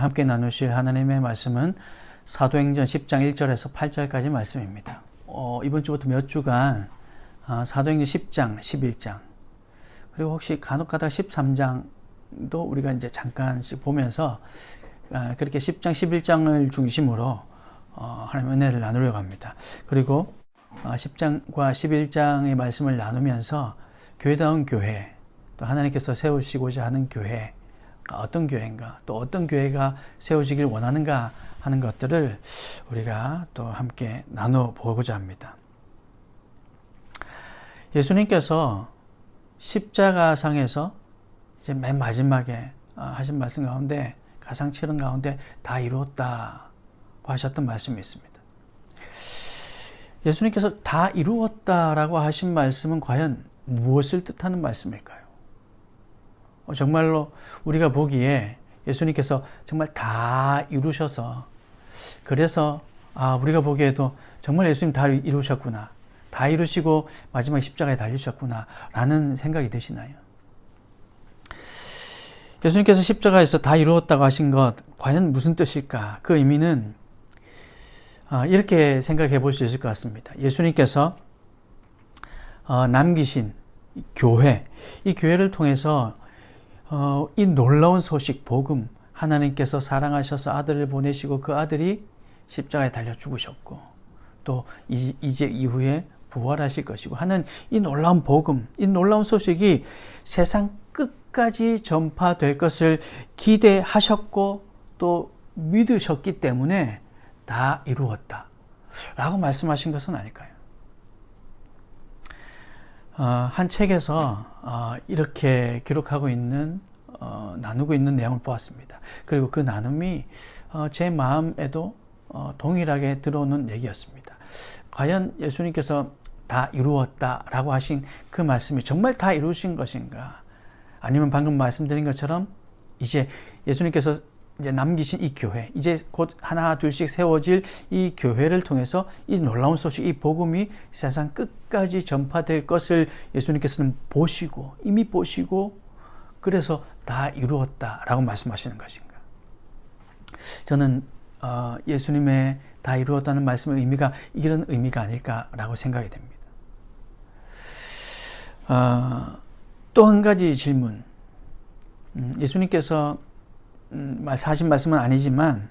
오늘 함께 나누실 하나님의 말씀은 사도행전 10장 1절에서 8절까지 말씀입니다. 이번 주부터 몇 주간 사도행전 10장, 11장 그리고 혹시 간혹가다 13장도 우리가 이제 잠깐씩 보면서 그렇게 10장, 11장을 중심으로 하나님의 은혜를 나누려고 합니다. 그리고 10장과 11장의 말씀을 나누면서 교회다운 교회, 또 하나님께서 세우시고자 하는 교회, 어떤 교회인가, 또 어떤 교회가 세워지길 원하는가 하는 것들을 우리가 또 함께 나눠보고자 합니다. 예수님께서 십자가상에서 이제 맨 마지막에 하신 말씀 가운데, 가상칠언 가운데 다 이루었다고 하셨던 말씀이 있습니다. 예수님께서 다 이루었다라고 하신 말씀은 과연 무엇을 뜻하는 말씀일까요? 정말로 우리가 보기에 예수님께서 정말 다 이루셔서, 그래서 우리가 보기에도 정말 예수님 다 이루셨구나, 다 이루시고 마지막 십자가에 달리셨구나 라는 생각이 드시나요? 예수님께서 십자가에서 다 이루었다고 하신 것 과연 무슨 뜻일까? 그 의미는 이렇게 생각해 볼 수 있을 것 같습니다. 예수님께서 남기신 교회, 이 교회를 통해서 이 놀라운 소식, 복음, 하나님께서 사랑하셔서 아들을 보내시고 그 아들이 십자가에 달려 죽으셨고 또 이제 이후에 부활하실 것이고 하는 이 놀라운 복음, 이 놀라운 소식이 세상 끝까지 전파될 것을 기대하셨고 또 믿으셨기 때문에 다 이루었다 라고 말씀하신 것은 아닐까요? 한 책에서 이렇게 기록하고 있는, 나누고 있는 내용을 보았습니다. 그리고 그 나눔이 제 마음에도 동일하게 들어오는 얘기였습니다. 과연 예수님께서 다 이루었다라고 하신 그 말씀이 정말 다 이루신 것인가? 아니면 방금 말씀드린 것처럼 이제 예수님께서 이제 남기신 이 교회, 이제 곧 하나 둘씩 세워질 이 교회를 통해서 이 놀라운 소식, 이 복음이 세상 끝까지 전파될 것을 예수님께서는 보시고, 이미 보시고, 그래서 다 이루었다라고 말씀하시는 것인가? 저는 예수님의 다 이루었다는 말씀의 의미가 이런 의미가 아닐까라고 생각이 됩니다. 또 한 가지 질문. 예수님께서 하신 말씀은 아니지만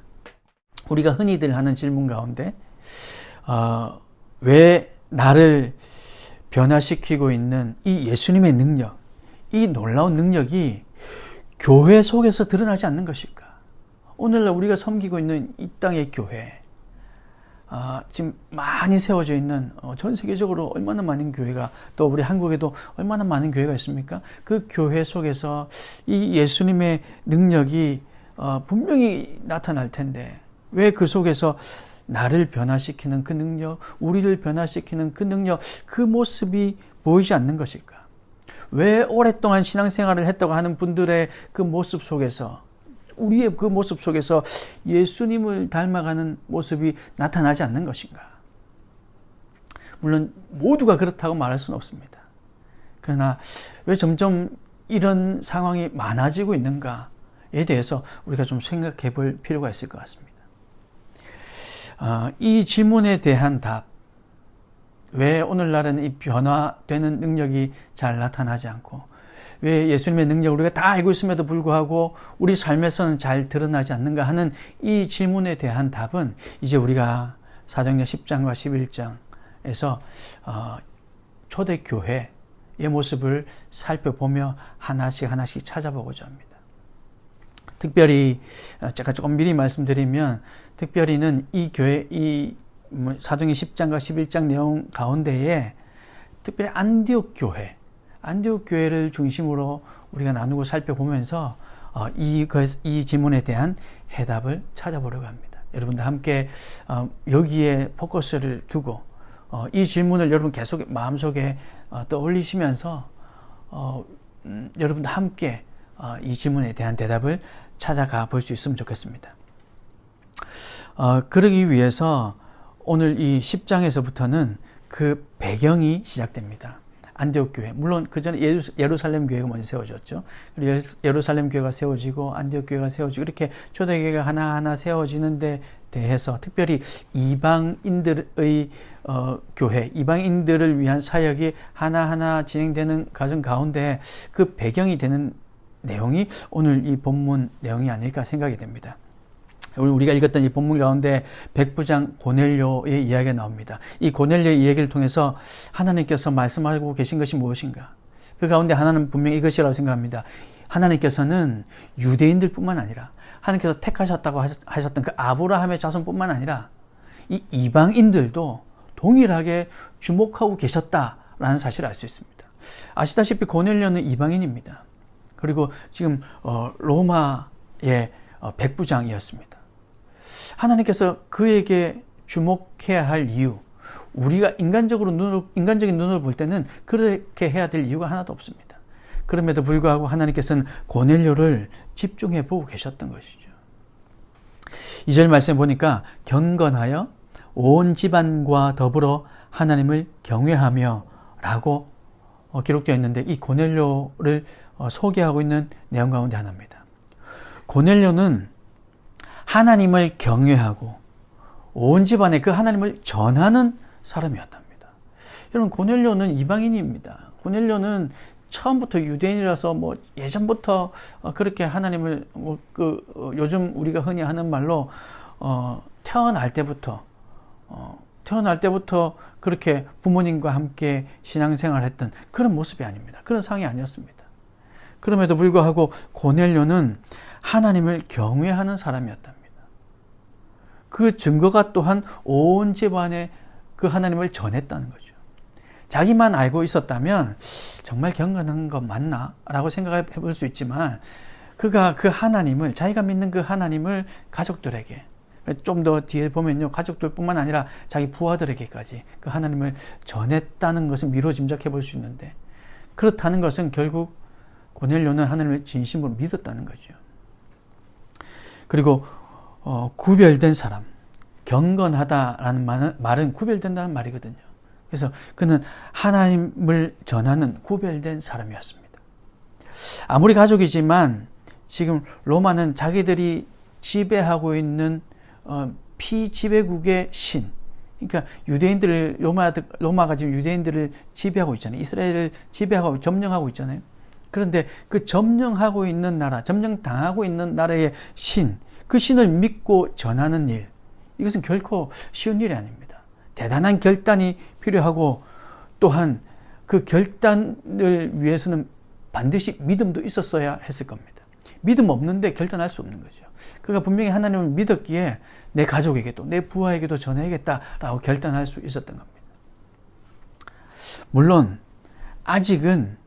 우리가 흔히들 하는 질문 가운데 왜 나를 변화시키고 있는 이 예수님의 능력, 이 놀라운 능력이 교회 속에서 드러나지 않는 것일까? 오늘날 우리가 섬기고 있는 이 땅의 교회, 지금 많이 세워져 있는 전 세계적으로 얼마나 많은 교회가, 또 우리 한국에도 얼마나 많은 교회가 있습니까? 그 교회 속에서 이 예수님의 능력이 분명히 나타날 텐데 왜 그 속에서 나를 변화시키는 그 능력, 우리를 변화시키는 그 능력, 그 모습이 보이지 않는 것일까? 왜 오랫동안 신앙생활을 했다고 하는 분들의 그 모습 속에서, 우리의 그 모습 속에서 예수님을 닮아가는 모습이 나타나지 않는 것인가? 물론 모두가 그렇다고 말할 수는 없습니다. 그러나 왜 점점 이런 상황이 많아지고 있는가에 대해서 우리가 좀 생각해 볼 필요가 있을 것 같습니다. 이 질문에 대한 답, 왜 오늘날은 이 변화되는 능력이 잘 나타나지 않고, 왜 예수님의 능력을 우리가 다 알고 있음에도 불구하고 우리 삶에서는 잘 드러나지 않는가 하는 이 질문에 대한 답은 이제 우리가 사도행전 10장과 11장에서 초대교회의 모습을 살펴보며 하나씩 찾아보고자 합니다. 특별히 제가 조금 미리 말씀드리면, 특별히는 이 교회, 이 사도행전 10장과 11장 내용 가운데에 특별히 안디옥 교회를 중심으로 우리가 나누고 살펴보면서 이 질문에 대한 해답을 찾아보려고 합니다. 여러분들 함께 여기에 포커스를 두고 이 질문을 여러분 계속 마음속에 떠올리시면서 여러분들 함께 이 질문에 대한 대답을 찾아가 볼 수 있으면 좋겠습니다. 그러기 위해서 오늘 이 10장에서부터는 그 배경이 시작됩니다. 안디옥 교회, 물론 그 전에 예루살렘 교회가 먼저 세워졌죠. 그리고 예루살렘 교회가 세워지고 안디옥 교회가 세워지고 이렇게 초대교회가 하나하나 세워지는 데 대해서 특별히 이방인들의 교회, 이방인들을 위한 사역이 하나하나 진행되는 과정 가운데 그 배경이 되는 내용이 오늘 이 본문 내용이 아닐까 생각이 됩니다. 오늘 우리가 읽었던 이 본문 가운데 백부장 고넬료의 이야기가 나옵니다. 이 고넬료의 이야기를 통해서 하나님께서 말씀하고 계신 것이 무엇인가? 그 가운데 하나는 분명히 이것이라고 생각합니다. 하나님께서는 유대인들뿐만 아니라 하나님께서 택하셨다고 하셨던 그 아브라함의 자손뿐만 아니라 이 이방인들도 동일하게 주목하고 계셨다라는 사실을 알 수 있습니다. 아시다시피 고넬료는 이방인입니다. 그리고 지금 로마의 백부장이었습니다. 하나님께서 그에게 주목해야 할 이유, 우리가 인간적인 눈을 볼 때는 그렇게 해야 될 이유가 하나도 없습니다. 그럼에도 불구하고 하나님께서는 고넬료를 집중해 보고 계셨던 것이죠. 2절 말씀 보니까 경건하여 온 집안과 더불어 하나님을 경외하며 라고 기록되어 있는데 이 고넬료를 소개하고 있는 내용 가운데 하나입니다. 고넬료는 하나님을 경외하고 온 집안에 그 하나님을 전하는 사람이었답니다. 여러분, 고넬료는 이방인입니다. 고넬료는 처음부터 유대인이라서 예전부터 그렇게 하나님을 요즘 우리가 흔히 하는 말로 태어날 때부터 그렇게 부모님과 함께 신앙생활했던 그런 모습이 아닙니다. 그런 상이 아니었습니다. 그럼에도 불구하고 고넬료는 하나님을 경외하는 사람이었답니다. 그 증거가 또한 온 집안에 그 하나님을 전했다는 거죠. 자기만 알고 있었다면 정말 경건한 거 맞나? 라고 생각해 볼 수 있지만 그가 그 하나님을, 자기가 믿는 그 하나님을 가족들에게, 좀 더 뒤에 보면요, 가족들뿐만 아니라 자기 부하들에게까지 그 하나님을 전했다는 것은 미루어 짐작해 볼 수 있는데, 그렇다는 것은 결국 고넬료는 하나님을 진심으로 믿었다는 거죠. 그리고 구별된 사람, 경건하다라는 말은 구별된다는 말이거든요. 그래서 그는 하나님을 전하는 구별된 사람이었습니다. 아무리 가족이지만 지금 로마는 자기들이 지배하고 있는 피지배국의 신, 그러니까 유대인들을, 로마가 지금 유대인들을 지배하고 있잖아요. 이스라엘을 지배하고 점령하고 있잖아요. 그런데 그 점령하고 있는 나라, 점령당하고 있는 나라의 신, 그 신을 믿고 전하는 일, 이것은 결코 쉬운 일이 아닙니다. 대단한 결단이 필요하고, 또한 그 결단을 위해서는 반드시 믿음도 있었어야 했을 겁니다. 믿음 없는데 결단할 수 없는 거죠. 그가 분명히 하나님을 믿었기에 내 가족에게도, 내 부하에게도 전해야겠다라고 결단할 수 있었던 겁니다. 물론 아직은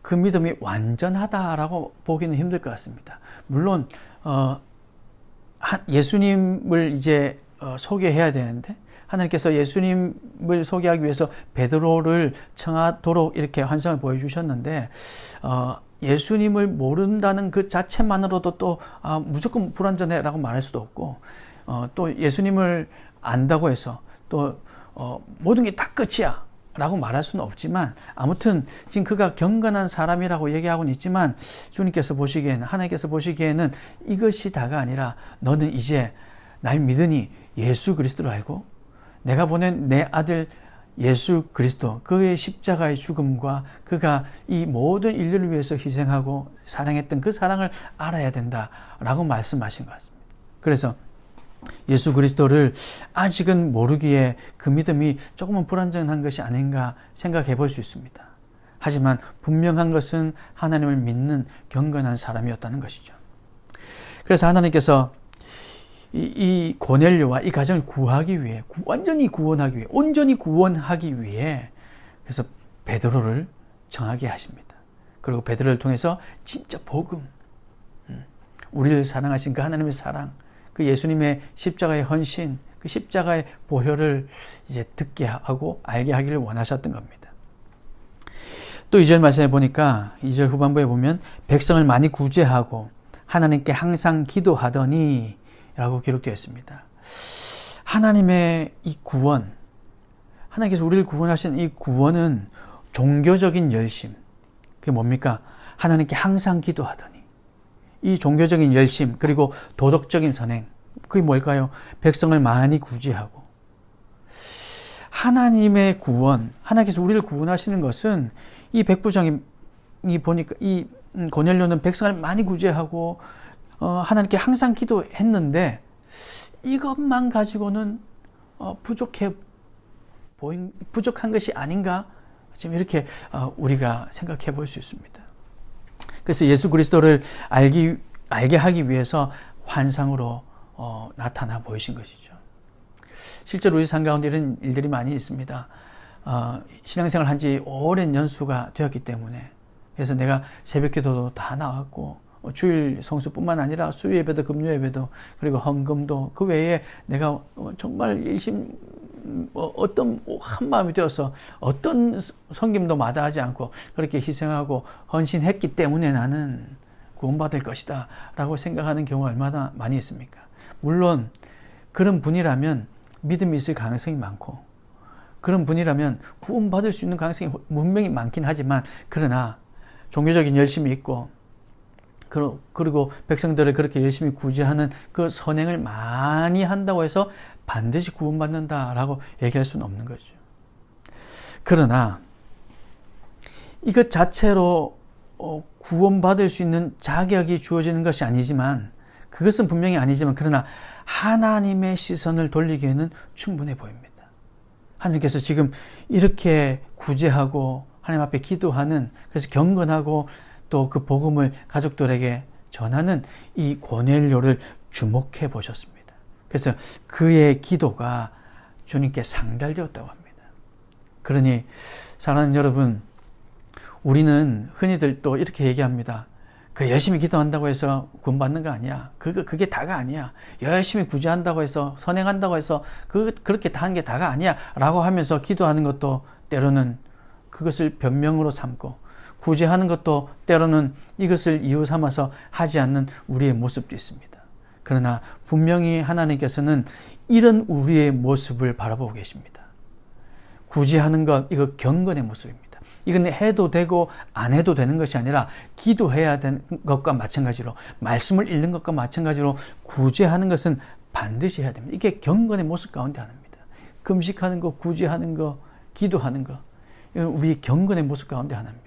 그 믿음이 완전하다라고 보기는 힘들 것 같습니다. 물론 예수님을 이제 소개해야 되는데, 하나님께서 예수님을 소개하기 위해서 베드로를 청하도록 이렇게 환상을 보여주셨는데, 예수님을 모른다는 그 자체만으로도 또 무조건 불완전해라고 말할 수도 없고, 또 예수님을 안다고 해서 또 모든 게 다 끝이야 라고 말할 수는 없지만, 아무튼 지금 그가 경건한 사람이라고 얘기하고는 있지만, 주님께서 보시기에는, 하나님께서 보시기에는 이것이 다가 아니라 너는 이제 날 믿으니 예수 그리스도를 알고 내가 보낸 내 아들 예수 그리스도, 그의 십자가의 죽음과 그가 이 모든 인류를 위해서 희생하고 사랑했던 그 사랑을 알아야 된다라고 말씀하신 것 같습니다. 그래서 예수 그리스도를 아직은 모르기에 그 믿음이 조금은 불완전한 것이 아닌가 생각해 볼 수 있습니다. 하지만 분명한 것은 하나님을 믿는 경건한 사람이었다는 것이죠. 그래서 하나님께서 이 고넬료와 이 가정을 구하기 위해, 완전히 구원하기 위해, 온전히 구원하기 위해, 그래서 베드로를 정하게 하십니다. 그리고 베드로를 통해서 진짜 복음, 우리를 사랑하신 그 하나님의 사랑, 그 예수님의 십자가의 헌신, 그 십자가의 보혈을 이제 듣게 하고 알게 하기를 원하셨던 겁니다. 또 2절 말씀해 보니까, 2절 후반부에 보면 백성을 많이 구제하고 하나님께 항상 기도하더니 라고 기록되어 있습니다. 하나님의 이 구원, 하나님께서 우리를 구원하신 이 구원은 종교적인 열심, 그게 뭡니까? 하나님께 항상 기도하더니. 이 종교적인 열심, 그리고 도덕적인 선행, 그게 뭘까요? 백성을 많이 구제하고. 하나님의 구원, 하나님께서 우리를 구원하시는 것은 이 백부장이 보니까 이 고넬료는 백성을 많이 구제하고 하나님께 항상 기도했는데 이것만 가지고는 부족한 것이 아닌가? 지금 이렇게 우리가 생각해 볼 수 있습니다. 그래서 예수 그리스도를 알게 하기 위해서 환상으로 나타나 보이신 것이죠. 실제로 우리 삶 가운데 이런 일들이 많이 있습니다. 신앙생활 한 지 오랜 연수가 되었기 때문에, 그래서 내가 새벽기도도 다 나왔고 주일 성수뿐만 아니라 수요 예배도 금요 예배도 그리고 헌금도 그 외에 내가 정말 열심히 어떤 한 마음이 되어서 어떤 섬김도 마다하지 않고 그렇게 희생하고 헌신했기 때문에 나는 구원받을 것이다 라고 생각하는 경우가 얼마나 많이 있습니까? 물론 그런 분이라면 믿음이 있을 가능성이 많고 그런 분이라면 구원받을 수 있는 가능성이 분명히 많긴 하지만, 그러나 종교적인 열심이 있고 그리고 백성들을 그렇게 열심히 구제하는 그 선행을 많이 한다고 해서 반드시 구원받는다라고 얘기할 수는 없는 거죠. 그러나 이것 자체로 구원받을 수 있는 자격이 주어지는 것이 아니지만, 그것은 분명히 아니지만, 그러나 하나님의 시선을 돌리기에는 충분해 보입니다. 하나님께서 지금 이렇게 구제하고 하나님 앞에 기도하는, 그래서 경건하고 또 그 복음을 가족들에게 전하는 이 고넬료를 주목해 보셨습니다. 그래서 그의 기도가 주님께 상달되었다고 합니다. 그러니 사랑하는 여러분, 우리는 흔히들 또 이렇게 얘기합니다. 그 열심히 기도한다고 해서 구원받는 거 아니야. 그게 다가 아니야. 열심히 구제한다고 해서, 선행한다고 해서 그렇게 다 하는 게 다가 아니야 라고 하면서 기도하는 것도 때로는 그것을 변명으로 삼고, 구제하는 것도 때로는 이것을 이유 삼아서 하지 않는 우리의 모습도 있습니다. 그러나 분명히 하나님께서는 이런 우리의 모습을 바라보고 계십니다. 구제하는 것, 이거 경건의 모습입니다. 이건 해도 되고 안 해도 되는 것이 아니라 기도해야 되는 것과 마찬가지로, 말씀을 읽는 것과 마찬가지로 구제하는 것은 반드시 해야 됩니다. 이게 경건의 모습 가운데 하나입니다. 금식하는 거, 구제하는 거, 기도하는 거, 이건 우리의 경건의 모습 가운데 하나입니다.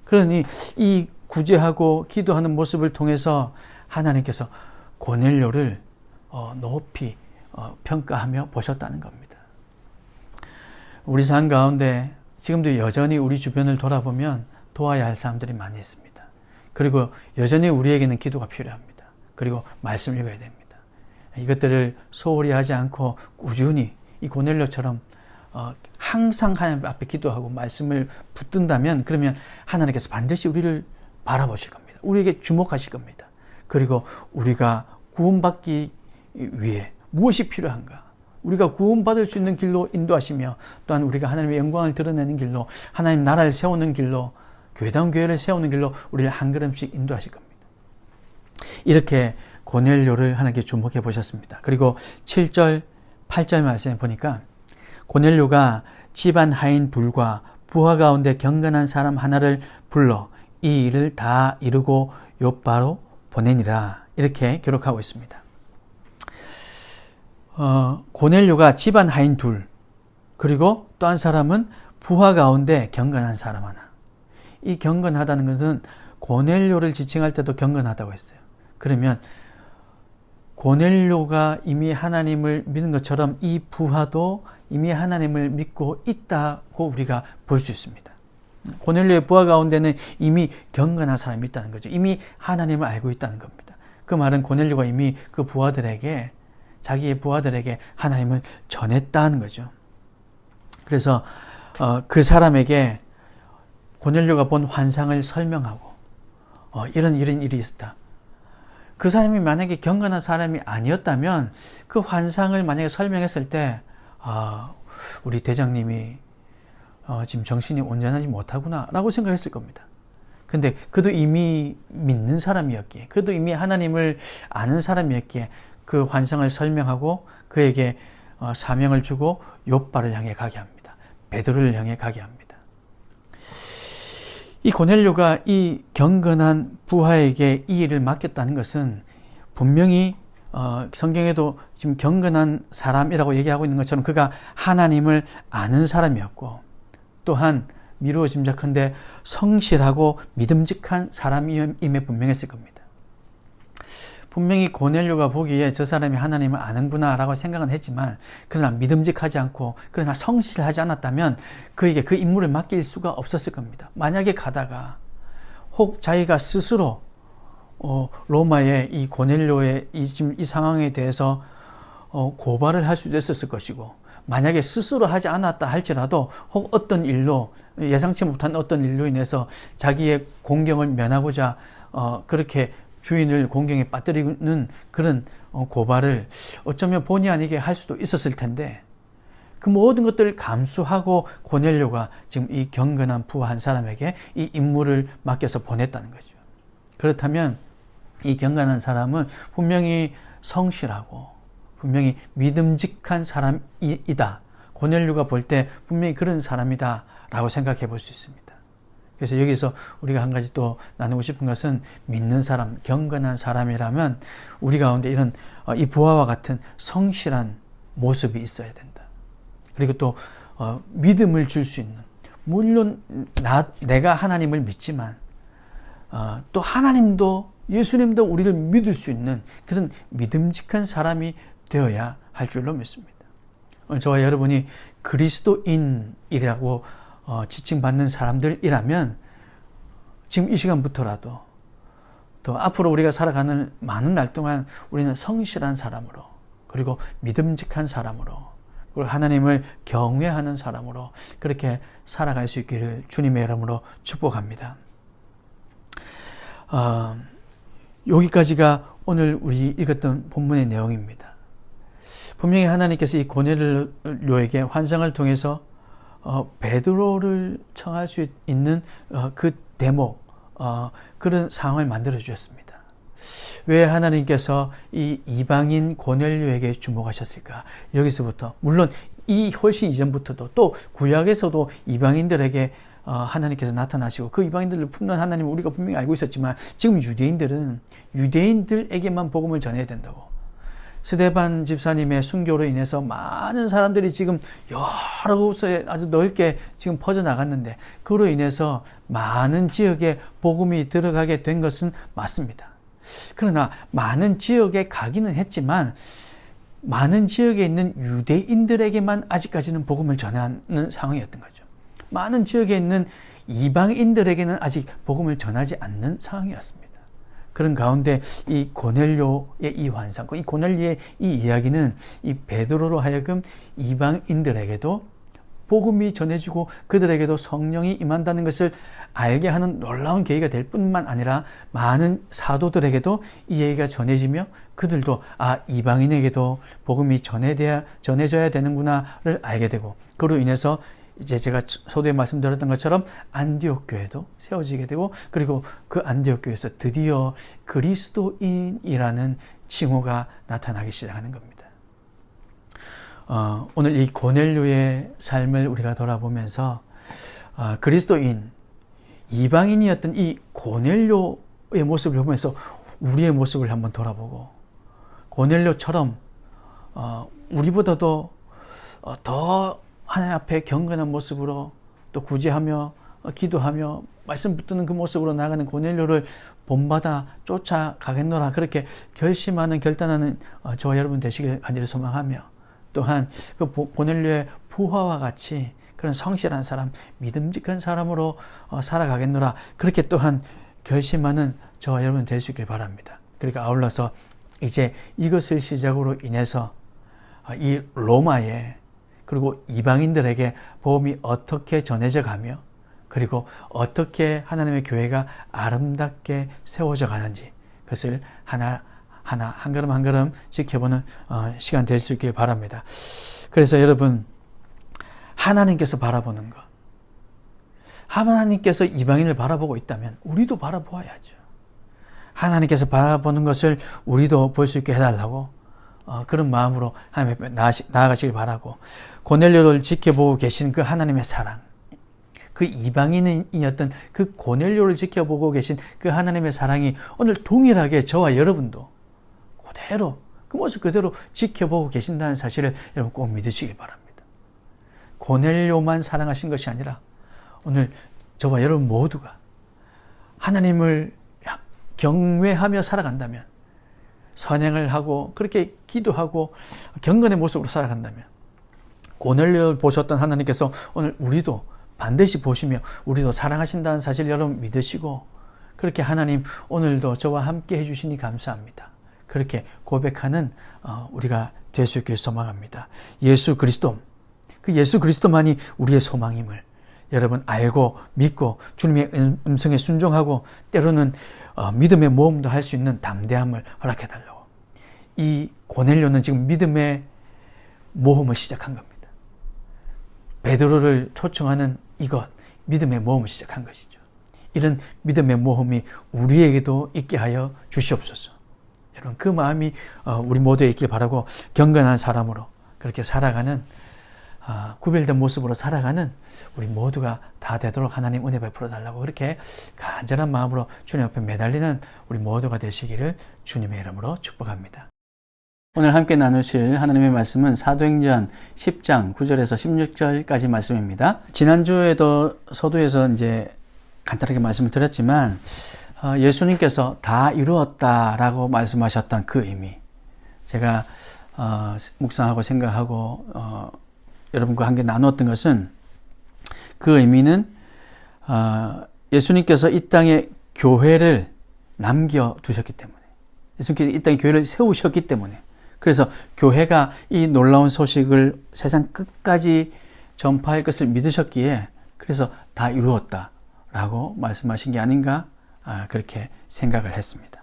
그러니 이 구제하고 기도하는 모습을 통해서 하나님께서 고넬료를 높이 평가하며 보셨다는 겁니다. 우리 삶 가운데 지금도 여전히 우리 주변을 돌아보면 도와야 할 사람들이 많이 있습니다. 그리고 여전히 우리에게는 기도가 필요합니다. 그리고 말씀을 읽어야 됩니다. 이것들을 소홀히 하지 않고 꾸준히 이 고넬료처럼 항상 하나님 앞에 기도하고 말씀을 붙든다면, 그러면 하나님께서 반드시 우리를 바라보실 겁니다. 우리에게 주목하실 겁니다. 그리고 우리가 구원받기 위해 무엇이 필요한가? 우리가 구원받을 수 있는 길로 인도하시며, 또한 우리가 하나님의 영광을 드러내는 길로, 하나님 나라를 세우는 길로, 교회다운 교회를 세우는 길로 우리를 한 걸음씩 인도하실 겁니다. 이렇게 고넬료를 하나님께 주목해 보셨습니다. 그리고 7절, 8절 말씀에 보니까 고넬료가 집안 하인 둘과 부하 가운데 경건한 사람 하나를 불러 이 일을 다 이루고 요바로 보내니라, 이렇게 기록하고 있습니다. 고넬료가 집안 하인 둘, 그리고 또 한 사람은 부하 가운데 경건한 사람 하나. 이 경건하다는 것은 고넬료를 지칭할 때도 경건하다고 했어요. 그러면 고넬료가 이미 하나님을 믿는 것처럼 이 부하도 이미 하나님을 믿고 있다고 우리가 볼 수 있습니다. 고넬료의 부하 가운데는 이미 경건한 사람이 있다는 거죠. 이미 하나님을 알고 있다는 겁니다. 그 말은 고넬료가 이미 그 부하들에게, 자기의 부하들에게 하나님을 전했다는 거죠. 그래서 그 사람에게 고넬료가 본 환상을 설명하고 이런 일이 있었다. 그 사람이 만약에 경건한 사람이 아니었다면 그 환상을 만약에 설명했을 때 우리 대장님이 지금 정신이 온전하지 못하구나 라고 생각했을 겁니다. 근데 그도 이미 믿는 사람이었기에, 그도 이미 하나님을 아는 사람이었기에 그 환상을 설명하고 그에게 사명을 주고 욥바를 향해 가게 합니다. 베드로를 향해 가게 합니다. 이 고넬료가 이 경건한 부하에게 이 일을 맡겼다는 것은 분명히 성경에도 지금 경건한 사람이라고 얘기하고 있는 것처럼 그가 하나님을 아는 사람이었고, 또한 미루어 짐작컨대 성실하고 믿음직한 사람임에 분명했을 겁니다. 분명히 고넬료가 보기에 저 사람이 하나님을 아는구나 라고 생각은 했지만, 그러나 믿음직하지 않고 그러나 성실하지 않았다면 그에게 그 임무를 맡길 수가 없었을 겁니다. 만약에 가다가 혹 자기가 스스로 로마의 이 고넬료의 지금 이 상황에 대해서 고발을 할 수도 있었을 것이고, 만약에 스스로 하지 않았다 할지라도 혹 어떤 일로, 예상치 못한 어떤 일로 인해서 자기의 공경을 면하고자 그렇게 주인을 공경에 빠뜨리는 그런 고발을 어쩌면 본의 아니게 할 수도 있었을 텐데, 그 모든 것들을 감수하고 고넬료가 지금 이 경건한 부하 한 사람에게 이 임무를 맡겨서 보냈다는 거죠. 그렇다면 이 경건한 사람은 분명히 성실하고 분명히 믿음직한 사람이다. 고넬료가 볼 때 분명히 그런 사람이다 라고 생각해 볼 수 있습니다. 그래서 여기서 우리가 한 가지 또 나누고 싶은 것은, 믿는 사람, 경건한 사람이라면 우리 가운데 이런 이 부하와 같은 성실한 모습이 있어야 된다. 그리고 또 믿음을 줄 수 있는, 물론 내가 하나님을 믿지만 또 하나님도 예수님도 우리를 믿을 수 있는 그런 믿음직한 사람이 되어야 할 줄로 믿습니다. 오늘 저와 여러분이 그리스도인이라고 지칭받는 사람들이라면 지금 이 시간부터라도 또 앞으로 우리가 살아가는 많은 날 동안 우리는 성실한 사람으로, 그리고 믿음직한 사람으로, 그리고 하나님을 경외하는 사람으로 그렇게 살아갈 수 있기를 주님의 이름으로 축복합니다. 여기까지가 오늘 우리 읽었던 본문의 내용입니다. 분명히 하나님께서 이 고넬료에게 환상을 통해서 베드로를 청할 수 있는 그 대목, 그런 상황을 만들어 주셨습니다. 왜 하나님께서 이 이방인 고넬료에게 주목하셨을까? 여기서부터, 물론 이 훨씬 이전부터도 또 구약에서도 이방인들에게 하나님께서 나타나시고 그 이방인들을 품는 하나님을 우리가 분명히 알고 있었지만, 지금 유대인들은 유대인들에게만 복음을 전해야 된다고. 스데반 집사님의 순교로 인해서 많은 사람들이 지금 여러 곳에 아주 넓게 지금 퍼져나갔는데, 그로 인해서 많은 지역에 복음이 들어가게 된 것은 맞습니다. 그러나 많은 지역에 가기는 했지만 많은 지역에 있는 유대인들에게만 아직까지는 복음을 전하는 상황이었던 거죠. 많은 지역에 있는 이방인들에게는 아직 복음을 전하지 않는 상황이었습니다. 그런 가운데 이 고넬료의 이 환상, 이 고넬료의 이 이야기는 이 베드로로 하여금 이방인들에게도 복음이 전해지고 그들에게도 성령이 임한다는 것을 알게 하는 놀라운 계기가 될 뿐만 아니라, 많은 사도들에게도 이 얘기가 전해지며 그들도 이방인에게도 복음이 전해져야 되는구나를 알게 되고, 그로 인해서 이제 제가 서두에 말씀드렸던 것처럼 안디옥 교회도 세워지게 되고, 그리고 그 안디옥 교회에서 드디어 그리스도인이라는 칭호가 나타나기 시작하는 겁니다. 오늘 이 고넬료의 삶을 우리가 돌아보면서 그리스도인, 이방인이었던 이 고넬료의 모습을 보면서 우리의 모습을 한번 돌아보고, 고넬료처럼 우리보다도 더 하나님 앞에 경건한 모습으로 또 구제하며 기도하며 말씀 붙드는 그 모습으로 나아가는 고넬료를 본받아 쫓아가겠노라, 그렇게 결심하는, 결단하는 저와 여러분 되시길 간절히 소망하며, 또한 그 고넬료의 부하와 같이 그런 성실한 사람, 믿음직한 사람으로 살아가겠노라, 그렇게 또한 결심하는 저와 여러분 될 수 있길 바랍니다. 그러니까 아울러서 이제 이것을 시작으로 인해서 이 로마에, 그리고 이방인들에게 복음이 어떻게 전해져 가며, 그리고 어떻게 하나님의 교회가 아름답게 세워져 가는지, 그것을 하나 한 걸음 한 걸음 지켜보는 시간 될 수 있길 바랍니다. 그래서 여러분, 하나님께서 바라보는 것, 하나님께서 이방인을 바라보고 있다면 우리도 바라보아야죠. 하나님께서 바라보는 것을 우리도 볼 수 있게 해달라고 그런 마음으로 하나님 앞에 나아가시길 바라고, 고넬료를 지켜보고 계신 그 하나님의 사랑, 그 이방인이었던 그 고넬료를 지켜보고 계신 그 하나님의 사랑이 오늘 동일하게 저와 여러분도 그대로 그 모습 그대로 지켜보고 계신다는 사실을 여러분 꼭 믿으시기 바랍니다. 고넬료만 사랑하신 것이 아니라 오늘 저와 여러분 모두가 하나님을 경외하며 살아간다면, 선행을 하고 그렇게 기도하고 경건의 모습으로 살아간다면, 고넬료를 보셨던 하나님께서 오늘 우리도 반드시 보시며 우리도 사랑하신다는 사실 여러분 믿으시고, 그렇게 하나님 오늘도 저와 함께 해주시니 감사합니다. 그렇게 고백하는 우리가 될 수 있길 소망합니다. 예수 그리스도, 그 예수 그리스도만이 우리의 소망임을 여러분 알고 믿고 주님의 음성에 순종하고 때로는 믿음의 모험도 할 수 있는 담대함을 허락해달라고. 이 고넬료는 지금 믿음의 모험을 시작한 겁니다. 베드로를 초청하는 이것, 믿음의 모험을 시작한 것이죠. 이런 믿음의 모험이 우리에게도 있게 하여 주시옵소서. 여러분 그 마음이 우리 모두에 있길 바라고, 경건한 사람으로 그렇게 살아가는, 구별된 모습으로 살아가는 우리 모두가 다 되도록 하나님 은혜 베풀어 달라고, 그렇게 간절한 마음으로 주님 앞에 매달리는 우리 모두가 되시기를 주님의 이름으로 축복합니다. 오늘 함께 나누실 하나님의 말씀은 사도행전 10장 9절에서 16절까지 말씀입니다. 지난주에도 서두에서 이제 간단하게 말씀을 드렸지만, 예수님께서 다 이루었다라고 말씀하셨던 그 의미, 제가 묵상하고 생각하고 여러분과 함께 나누었던 것은, 그 의미는 예수님께서 이 땅에 교회를 남겨두셨기 때문에, 예수님께서 이 땅에 교회를 세우셨기 때문에, 그래서 교회가 이 놀라운 소식을 세상 끝까지 전파할 것을 믿으셨기에 그래서 다 이루었다라고 말씀하신 게 아닌가, 그렇게 생각을 했습니다.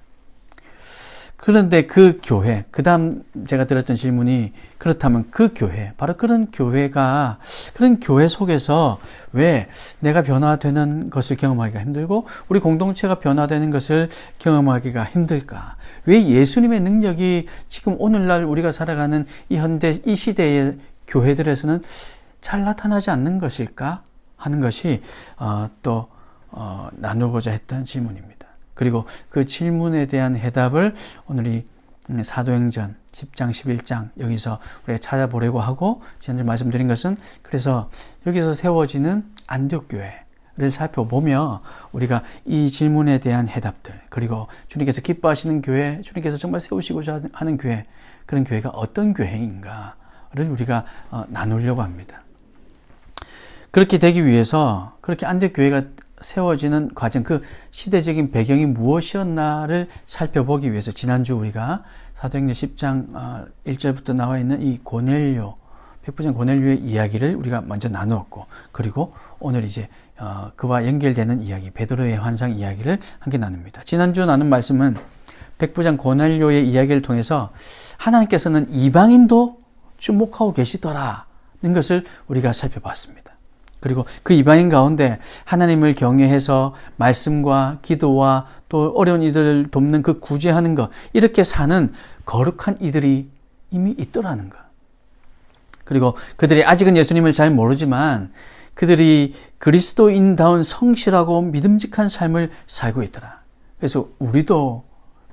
그런데 그 교회, 그 다음 제가 드렸던 질문이, 그렇다면 그 교회, 바로 그런 교회가, 그런 교회 속에서 왜 내가 변화되는 것을 경험하기가 힘들고 우리 공동체가 변화되는 것을 경험하기가 힘들까? 왜 예수님의 능력이 지금 오늘날 우리가 살아가는 이 현대, 이 시대의 교회들에서는 잘 나타나지 않는 것일까? 하는 것이 나누고자 했던 질문입니다. 그리고 그 질문에 대한 해답을 오늘 이 사도행전 10장, 11장 여기서 우리가 찾아보려고 하고, 지난주 말씀드린 것은, 그래서 여기서 세워지는 안디옥 교회를 살펴보며 우리가 이 질문에 대한 해답들, 그리고 주님께서 기뻐하시는 교회, 주님께서 정말 세우시고자 하는 교회, 그런 교회가 어떤 교회인가를 우리가 나누려고 합니다. 그렇게 되기 위해서, 그렇게 안디옥 교회가 세워지는 과정, 그 시대적인 배경이 무엇이었나를 살펴보기 위해서 지난주 우리가 사도행전 10장 1절부터 나와 있는 이 고넬료, 백부장 고넬료의 이야기를 우리가 먼저 나누었고, 그리고 오늘 이제 그와 연결되는 이야기, 베드로의 환상 이야기를 함께 나눕니다. 지난주 나눈 말씀은 백부장 고넬료의 이야기를 통해서 하나님께서는 이방인도 주목하고 계시더라는 것을 우리가 살펴봤습니다. 그리고 그 이방인 가운데 하나님을 경외해서 말씀과 기도와 또 어려운 이들을 돕는 그 구제하는 것, 이렇게 사는 거룩한 이들이 이미 있더라는 것. 그리고 그들이 아직은 예수님을 잘 모르지만 그들이 그리스도인다운 성실하고 믿음직한 삶을 살고 있더라. 그래서 우리도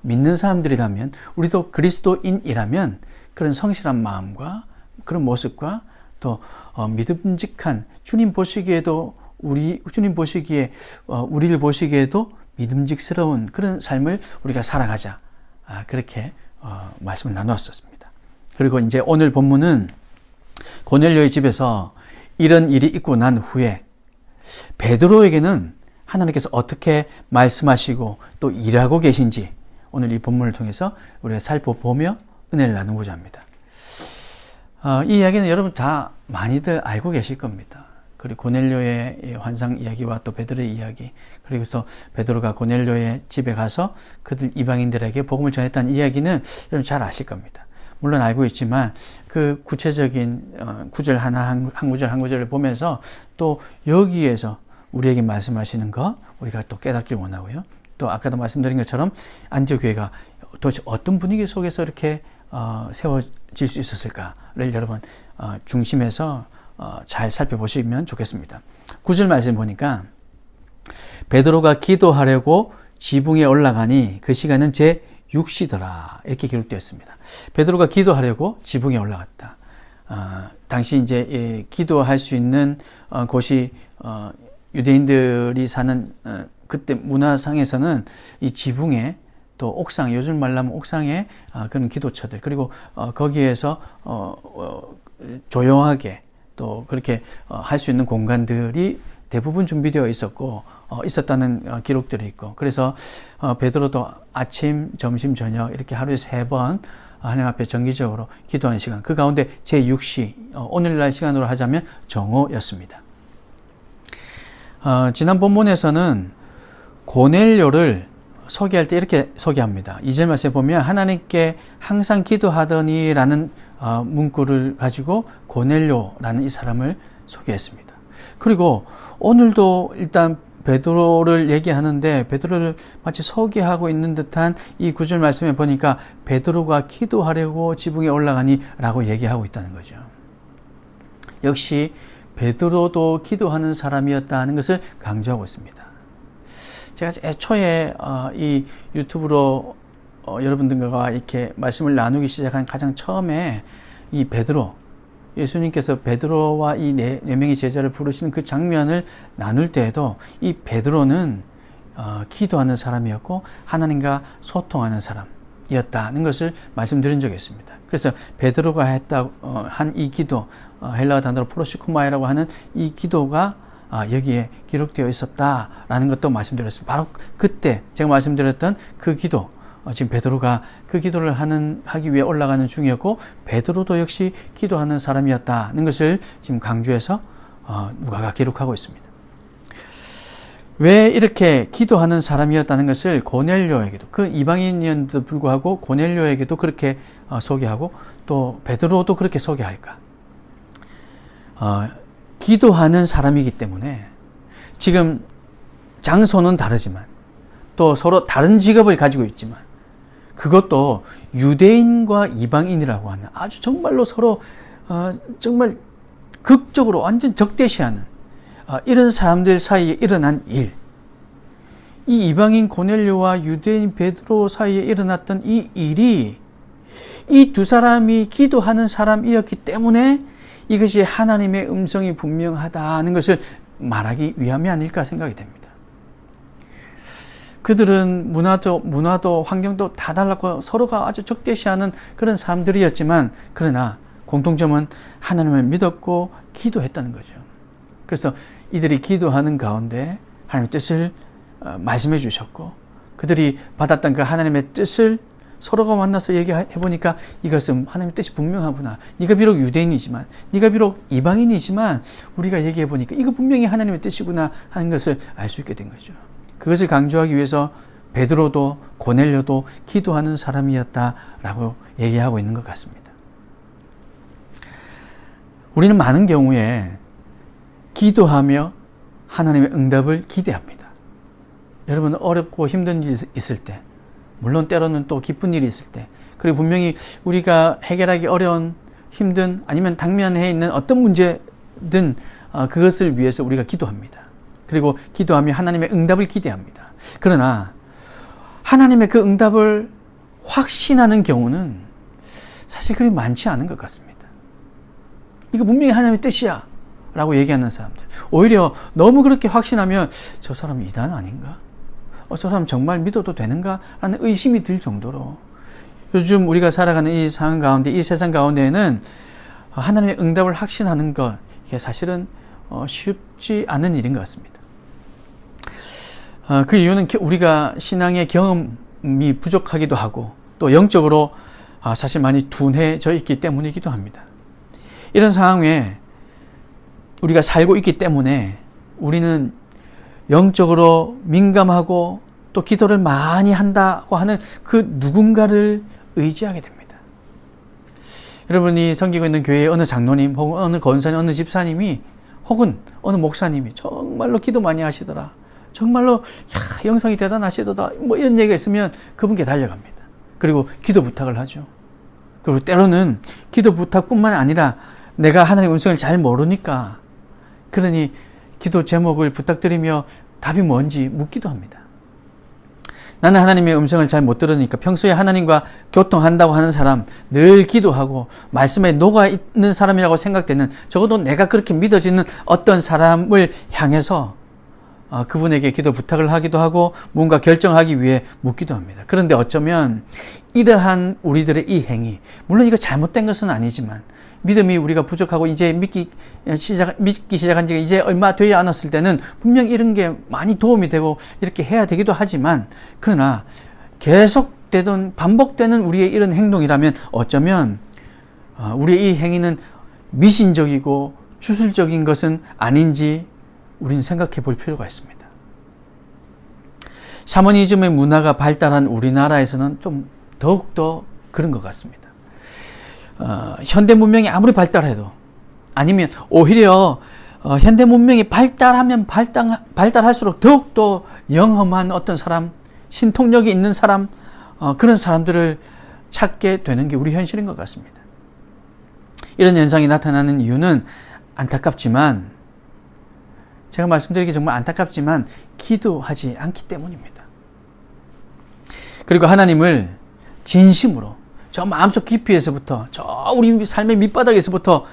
믿는 사람들이라면, 우리도 그리스도인이라면 그런 성실한 마음과 그런 모습과 또 믿음직한, 주님 보시기에도 주님 보시기에 우리를 보시기에도 믿음직스러운 그런 삶을 우리가 살아가자, 그렇게 말씀을 나누었습니다. 그리고 이제 오늘 본문은 고넬료의 집에서 이런 일이 있고 난 후에 베드로에게는 하나님께서 어떻게 말씀하시고 또 일하고 계신지 오늘 이 본문을 통해서 우리가 살펴보며 은혜를 나누고자 합니다. 이 이야기는 여러분 다 많이들 알고 계실 겁니다. 그리고 고넬료의 환상 이야기와 또 베드로의 이야기, 그리고서 베드로가 고넬료의 집에 가서 그들 이방인들에게 복음을 전했다는 이야기는 여러분 잘 아실 겁니다. 물론 알고 있지만 그 구체적인 구절 하나 한 구절 한 구절을 보면서 또 여기에서 우리에게 말씀하시는 것 우리가 또 깨닫길 원하고요. 또 아까도 말씀드린 것처럼 안디옥 교회가 도대체 어떤 분위기 속에서 이렇게 세워질 수 있었을까를 여러분 중심에서 잘 살펴보시면 좋겠습니다. 9절 말씀 보니까 베드로가 기도하려고 지붕에 올라가니 그 시간은 제 6시더라 이렇게 기록되어 있습니다. 베드로가 기도하려고 지붕에 올라갔다. 당시 이제 기도할 수 있는 곳이 유대인들이 사는 그때 문화상에서는 이 지붕에 또 옥상, 요즘 말로 하면 옥상에 그런 기도처들, 그리고 거기에서 조용하게 또 그렇게 할 수 있는 공간들이 대부분 준비되어 있었고 있었다는 기록들이 있고, 그래서 베드로도 아침, 점심, 저녁 이렇게 하루에 3번 하나님 앞에 정기적으로 기도하는 시간, 그 가운데 제6시, 오늘날 시간으로 하자면 정오였습니다. 지난 본문에서는 고넬료를 소개할 때 이렇게 소개합니다. 2절 말씀에 보면 하나님께 항상 기도하더니 라는 문구를 가지고 고넬료라는 이 사람을 소개했습니다. 그리고 오늘도 일단 베드로를 얘기하는데 베드로를 마치 소개하고 있는 듯한 이 9절 말씀에 보니까 베드로가 기도하려고 지붕에 올라가니 라고 얘기하고 있다는 거죠. 역시 베드로도 기도하는 사람이었다는 것을 강조하고 있습니다. 제가 애초에 이 유튜브로 여러분들과 이렇게 말씀을 나누기 시작한 가장 처음에 이 베드로, 예수님께서 베드로와 이 네 명의 제자를 부르시는 그 장면을 나눌 때에도 이 베드로는 기도하는 사람이었고 하나님과 소통하는 사람이었다는 것을 말씀드린 적이 있습니다. 그래서 베드로가 한 이 기도, 헬라어 단어로 프로시코마이라고 하는 이 기도가 여기에 기록되어 있었다라는 것도 말씀드렸습니다. 바로 그때 제가 말씀드렸던 그 기도, 지금 베드로가 그 기도를 하기 위해 올라가는 중이었고 베드로도 역시 기도하는 사람이었다는 것을 지금 강조해서 누가가 기록하고 있습니다. 왜 이렇게 기도하는 사람이었다는 것을 고넬료에게도, 그 이방인이었는데도 불구하고 고넬료에게도 그렇게 소개하고 또 베드로도 그렇게 소개할까? 기도하는 사람이기 때문에 지금 장소는 다르지만 또 서로 다른 직업을 가지고 있지만 그것도 유대인과 이방인이라고 하는 아주 정말로 서로 정말 극적으로 완전 적대시하는 이런 사람들 사이에 일어난 일, 이 이방인 고넬료와 유대인 베드로 사이에 일어났던 이 일이 이 두 사람이 기도하는 사람이었기 때문에 이것이 하나님의 음성이 분명하다는 것을 말하기 위함이 아닐까 생각이 됩니다. 그들은 문화도 환경도 다 달랐고 서로가 아주 적대시하는 그런 사람들이었지만 그러나 공통점은 하나님을 믿었고 기도했다는 거죠. 그래서 이들이 기도하는 가운데 하나님의 뜻을 말씀해 주셨고 그들이 받았던 그 하나님의 뜻을 서로가 만나서 얘기해 보니까 이것은 하나님의 뜻이 분명하구나. 네가 비록 유대인이지만, 네가 비록 이방인이지만 우리가 얘기해 보니까 이거 분명히 하나님의 뜻이구나 하는 것을 알 수 있게 된 거죠. 그것을 강조하기 위해서 베드로도 고넬료도 기도하는 사람이었다라고 얘기하고 있는 것 같습니다. 우리는 많은 경우에 기도하며 하나님의 응답을 기대합니다. 여러분, 어렵고 힘든 일이 있을 때, 물론 때로는 또 기쁜 일이 있을 때, 그리고 분명히 우리가 해결하기 어려운, 힘든, 아니면 당면에 있는 어떤 문제든 그것을 위해서 우리가 기도합니다. 그리고 기도하며 하나님의 응답을 기대합니다. 그러나 하나님의 그 응답을 확신하는 경우는 사실 그리 많지 않은 것 같습니다. 이거 분명히 하나님의 뜻이야 라고 얘기하는 사람들, 오히려 너무 그렇게 확신하면 저 사람 이단 아닌가? 저 사람 정말 믿어도 되는가? 라는 의심이 들 정도로 요즘 우리가 살아가는 이 상황 가운데, 이 세상 가운데에는 하나님의 응답을 확신하는 것, 이게 사실은 쉽지 않은 일인 것 같습니다. 그 이유는 우리가 신앙의 경험이 부족하기도 하고 또 영적으로 사실 많이 둔해져 있기 때문이기도 합니다. 이런 상황에 우리가 살고 있기 때문에 우리는 영적으로 민감하고 또 기도를 많이 한다고 하는 그 누군가를 의지하게 됩니다. 여러분이 섬기고 있는 교회의 어느 장로님 혹은 어느 권사님, 어느 집사님이 혹은 어느 목사님이 정말로 기도 많이 하시더라, 정말로 영성이 대단하시더라, 뭐 이런 얘기가 있으면 그분께 달려갑니다. 그리고 기도 부탁을 하죠. 그리고 때로는 기도 부탁뿐만 아니라 내가 하나님의 음성을 잘 모르니까 그러니 기도 제목을 부탁드리며 답이 뭔지 묻기도 합니다. 나는 하나님의 음성을 잘 못 들으니까 평소에 하나님과 교통한다고 하는 사람, 늘 기도하고 말씀에 녹아있는 사람이라고 생각되는, 적어도 내가 그렇게 믿어지는 어떤 사람을 향해서 그분에게 기도 부탁을 하기도 하고 뭔가 결정하기 위해 묻기도 합니다. 그런데 어쩌면 이러한 우리들의 이 행위, 물론 이거 잘못된 것은 아니지만 믿음이 우리가 부족하고 이제 믿기 시작한 지가 이제 얼마 되지 않았을 때는 분명 이런 게 많이 도움이 되고 이렇게 해야 되기도 하지만, 그러나 계속되던 반복되는 우리의 이런 행동이라면 어쩌면 우리의 이 행위는 미신적이고 주술적인 것은 아닌지 우리는 생각해 볼 필요가 있습니다. 샤머니즘의 문화가 발달한 우리나라에서는 좀 더욱더 그런 것 같습니다. 현대 문명이 아무리 발달해도, 아니면 오히려 현대 문명이 발달하면 발달할수록 더욱더 영험한 어떤 사람, 신통력이 있는 사람, 그런 사람들을 찾게 되는 게 우리 현실인 것 같습니다. 이런 현상이 나타나는 이유는 안타깝지만, 제가 말씀드리기 정말 안타깝지만 기도하지 않기 때문입니다. 그리고 하나님을 진심으로, 저 마음속 깊이에서부터, 저 우리 삶의 밑바닥에서부터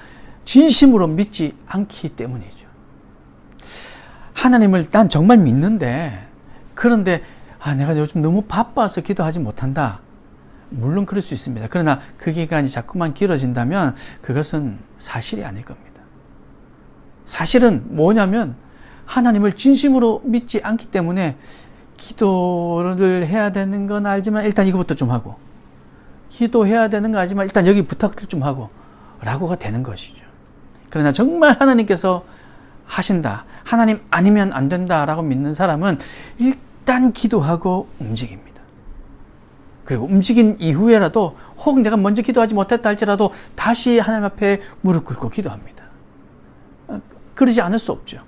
진심으로 믿지 않기 때문이죠. 하나님을 난 정말 믿는데, 그런데 내가 요즘 너무 바빠서 기도하지 못한다. 물론 그럴 수 있습니다. 그러나 그 기간이 자꾸만 길어진다면 그것은 사실이 아닐 겁니다. 사실은 뭐냐면 하나님을 진심으로 믿지 않기 때문에 기도를 해야 되는 건 알지만 일단 이거부터 좀 하고, 기도해야 되는 거 알지만 일단 여기 부탁을 좀 하고 라고가 되는 것이죠. 그러나 정말 하나님께서 하신다, 하나님 아니면 안 된다라고 믿는 사람은 일단 기도하고 움직입니다. 그리고 움직인 이후에라도, 혹 내가 먼저 기도하지 못했다 할지라도 다시 하나님 앞에 무릎 꿇고 기도합니다. 그러지 않을 수 없죠.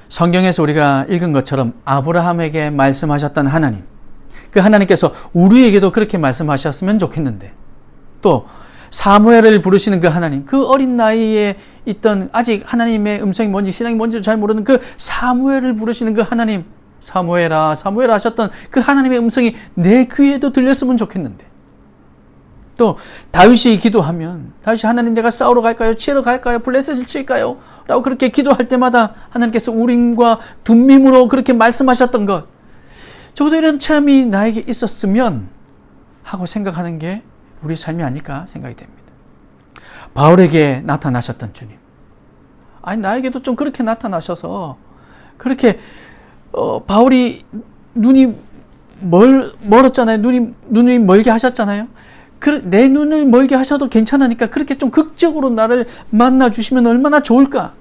성경에서 우리가 읽은 것처럼 아브라함에게 말씀하셨던 하나님, 그 하나님께서 우리에게도 그렇게 말씀하셨으면 좋겠는데, 또 사무엘을 부르시는 그 하나님, 그 어린 나이에 있던 아직 하나님의 음성이 뭔지 신앙이 뭔지를 잘 모르는 그 사무엘을 부르시는 그 하나님, 사무엘아 사무엘아 하셨던 그 하나님의 음성이 내 귀에도 들렸으면 좋겠는데, 또 다윗이 기도하면, 다윗이 하나님 내가 싸우러 갈까요? 치러 갈까요? 블레셋을 칠까요? 라고 그렇게 기도할 때마다 하나님께서 우림과 둠밈으로 그렇게 말씀하셨던 것, 적어도 이런 체험이 나에게 있었으면 하고 생각하는 게 우리 삶이 아닐까 생각이 됩니다. 바울에게 나타나셨던 주님, 나에게도 좀 그렇게 나타나셔서, 그렇게 바울이 눈이 멀었잖아요. 눈이 멀게 하셨잖아요. 내 눈을 멀게 하셔도 괜찮으니까 그렇게 좀 극적으로 나를 만나 주시면 얼마나 좋을까,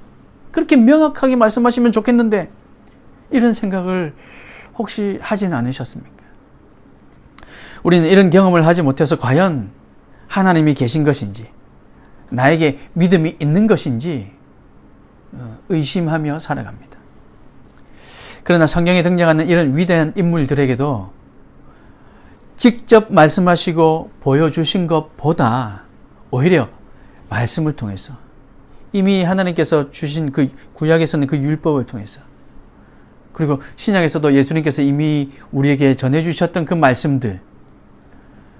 그렇게 명확하게 말씀하시면 좋겠는데, 이런 생각을 혹시 하진 않으셨습니까? 우리는 이런 경험을 하지 못해서 과연 하나님이 계신 것인지, 나에게 믿음이 있는 것인지 의심하며 살아갑니다. 그러나 성경에 등장하는 이런 위대한 인물들에게도 직접 말씀하시고 보여주신 것보다 오히려 말씀을 통해서, 이미 하나님께서 주신 그 구약에서는 그 율법을 통해서, 그리고 신약에서도 예수님께서 이미 우리에게 전해주셨던 그 말씀들,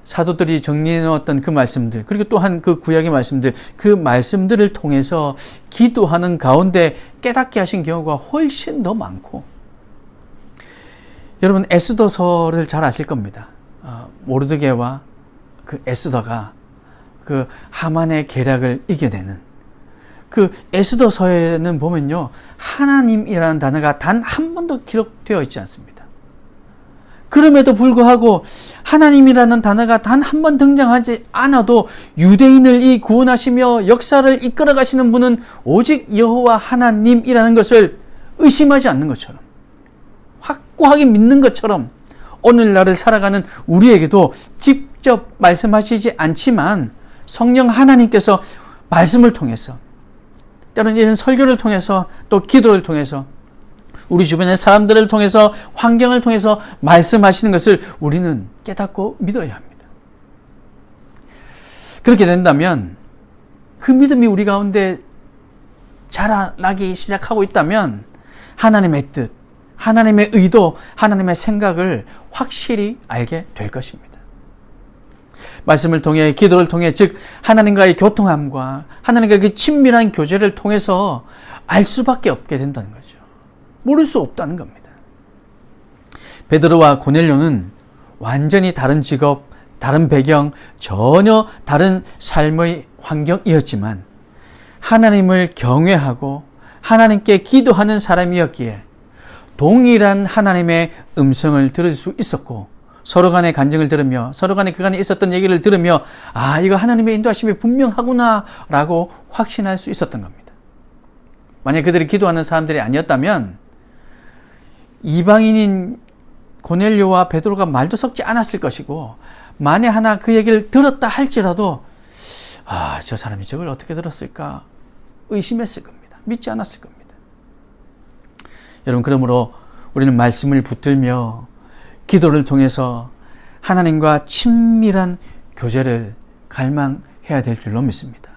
사도들이 정리해 놓았던 그 말씀들, 그리고 또한 그 구약의 말씀들, 그 말씀들을 통해서 기도하는 가운데 깨닫게 하신 경우가 훨씬 더 많고, 여러분 에스더서를 잘 아실 겁니다. 모르드게와 그 에스더가 그 하만의 계략을 이겨내는 그 에스더서에는 보면요, 하나님이라는 단어가 단 한 번도 기록되어 있지 않습니다. 그럼에도 불구하고 하나님이라는 단어가 단 한 번 등장하지 않아도 유대인을 이 구원하시며 역사를 이끌어 가시는 분은 오직 여호와 하나님이라는 것을 의심하지 않는 것처럼, 확고하게 믿는 것처럼, 오늘날을 살아가는 우리에게도 직접 말씀하시지 않지만 성령 하나님께서 말씀을 통해서, 때로는 이런 설교를 통해서, 또 기도를 통해서, 우리 주변의 사람들을 통해서, 환경을 통해서 말씀하시는 것을 우리는 깨닫고 믿어야 합니다. 그렇게 된다면 그 믿음이 우리 가운데 자라나기 시작하고 있다면 하나님의 뜻, 하나님의 의도, 하나님의 생각을 확실히 알게 될 것입니다. 말씀을 통해, 기도를 통해, 즉 하나님과의 교통함과 하나님과의 그 친밀한 교제를 통해서 알 수밖에 없게 된다는 거죠. 모를 수 없다는 겁니다. 베드로와 고넬료는 완전히 다른 직업, 다른 배경, 전혀 다른 삶의 환경이었지만 하나님을 경외하고 하나님께 기도하는 사람이었기에 동일한 하나님의 음성을 들을 수 있었고, 서로 간의 간증을 들으며 서로 간에 그간에 있었던 얘기를 들으며 이거 하나님의 인도하심이 분명하구나 라고 확신할 수 있었던 겁니다. 만약 그들이 기도하는 사람들이 아니었다면 이방인인 고넬료와 베드로가 말도 섞지 않았을 것이고, 만에 하나 그 얘기를 들었다 할지라도 저 사람이 저걸 어떻게 들었을까 의심했을 겁니다. 믿지 않았을 겁니다. 여러분, 그러므로 우리는 말씀을 붙들며 기도를 통해서 하나님과 친밀한 교제를 갈망해야 될 줄로 믿습니다.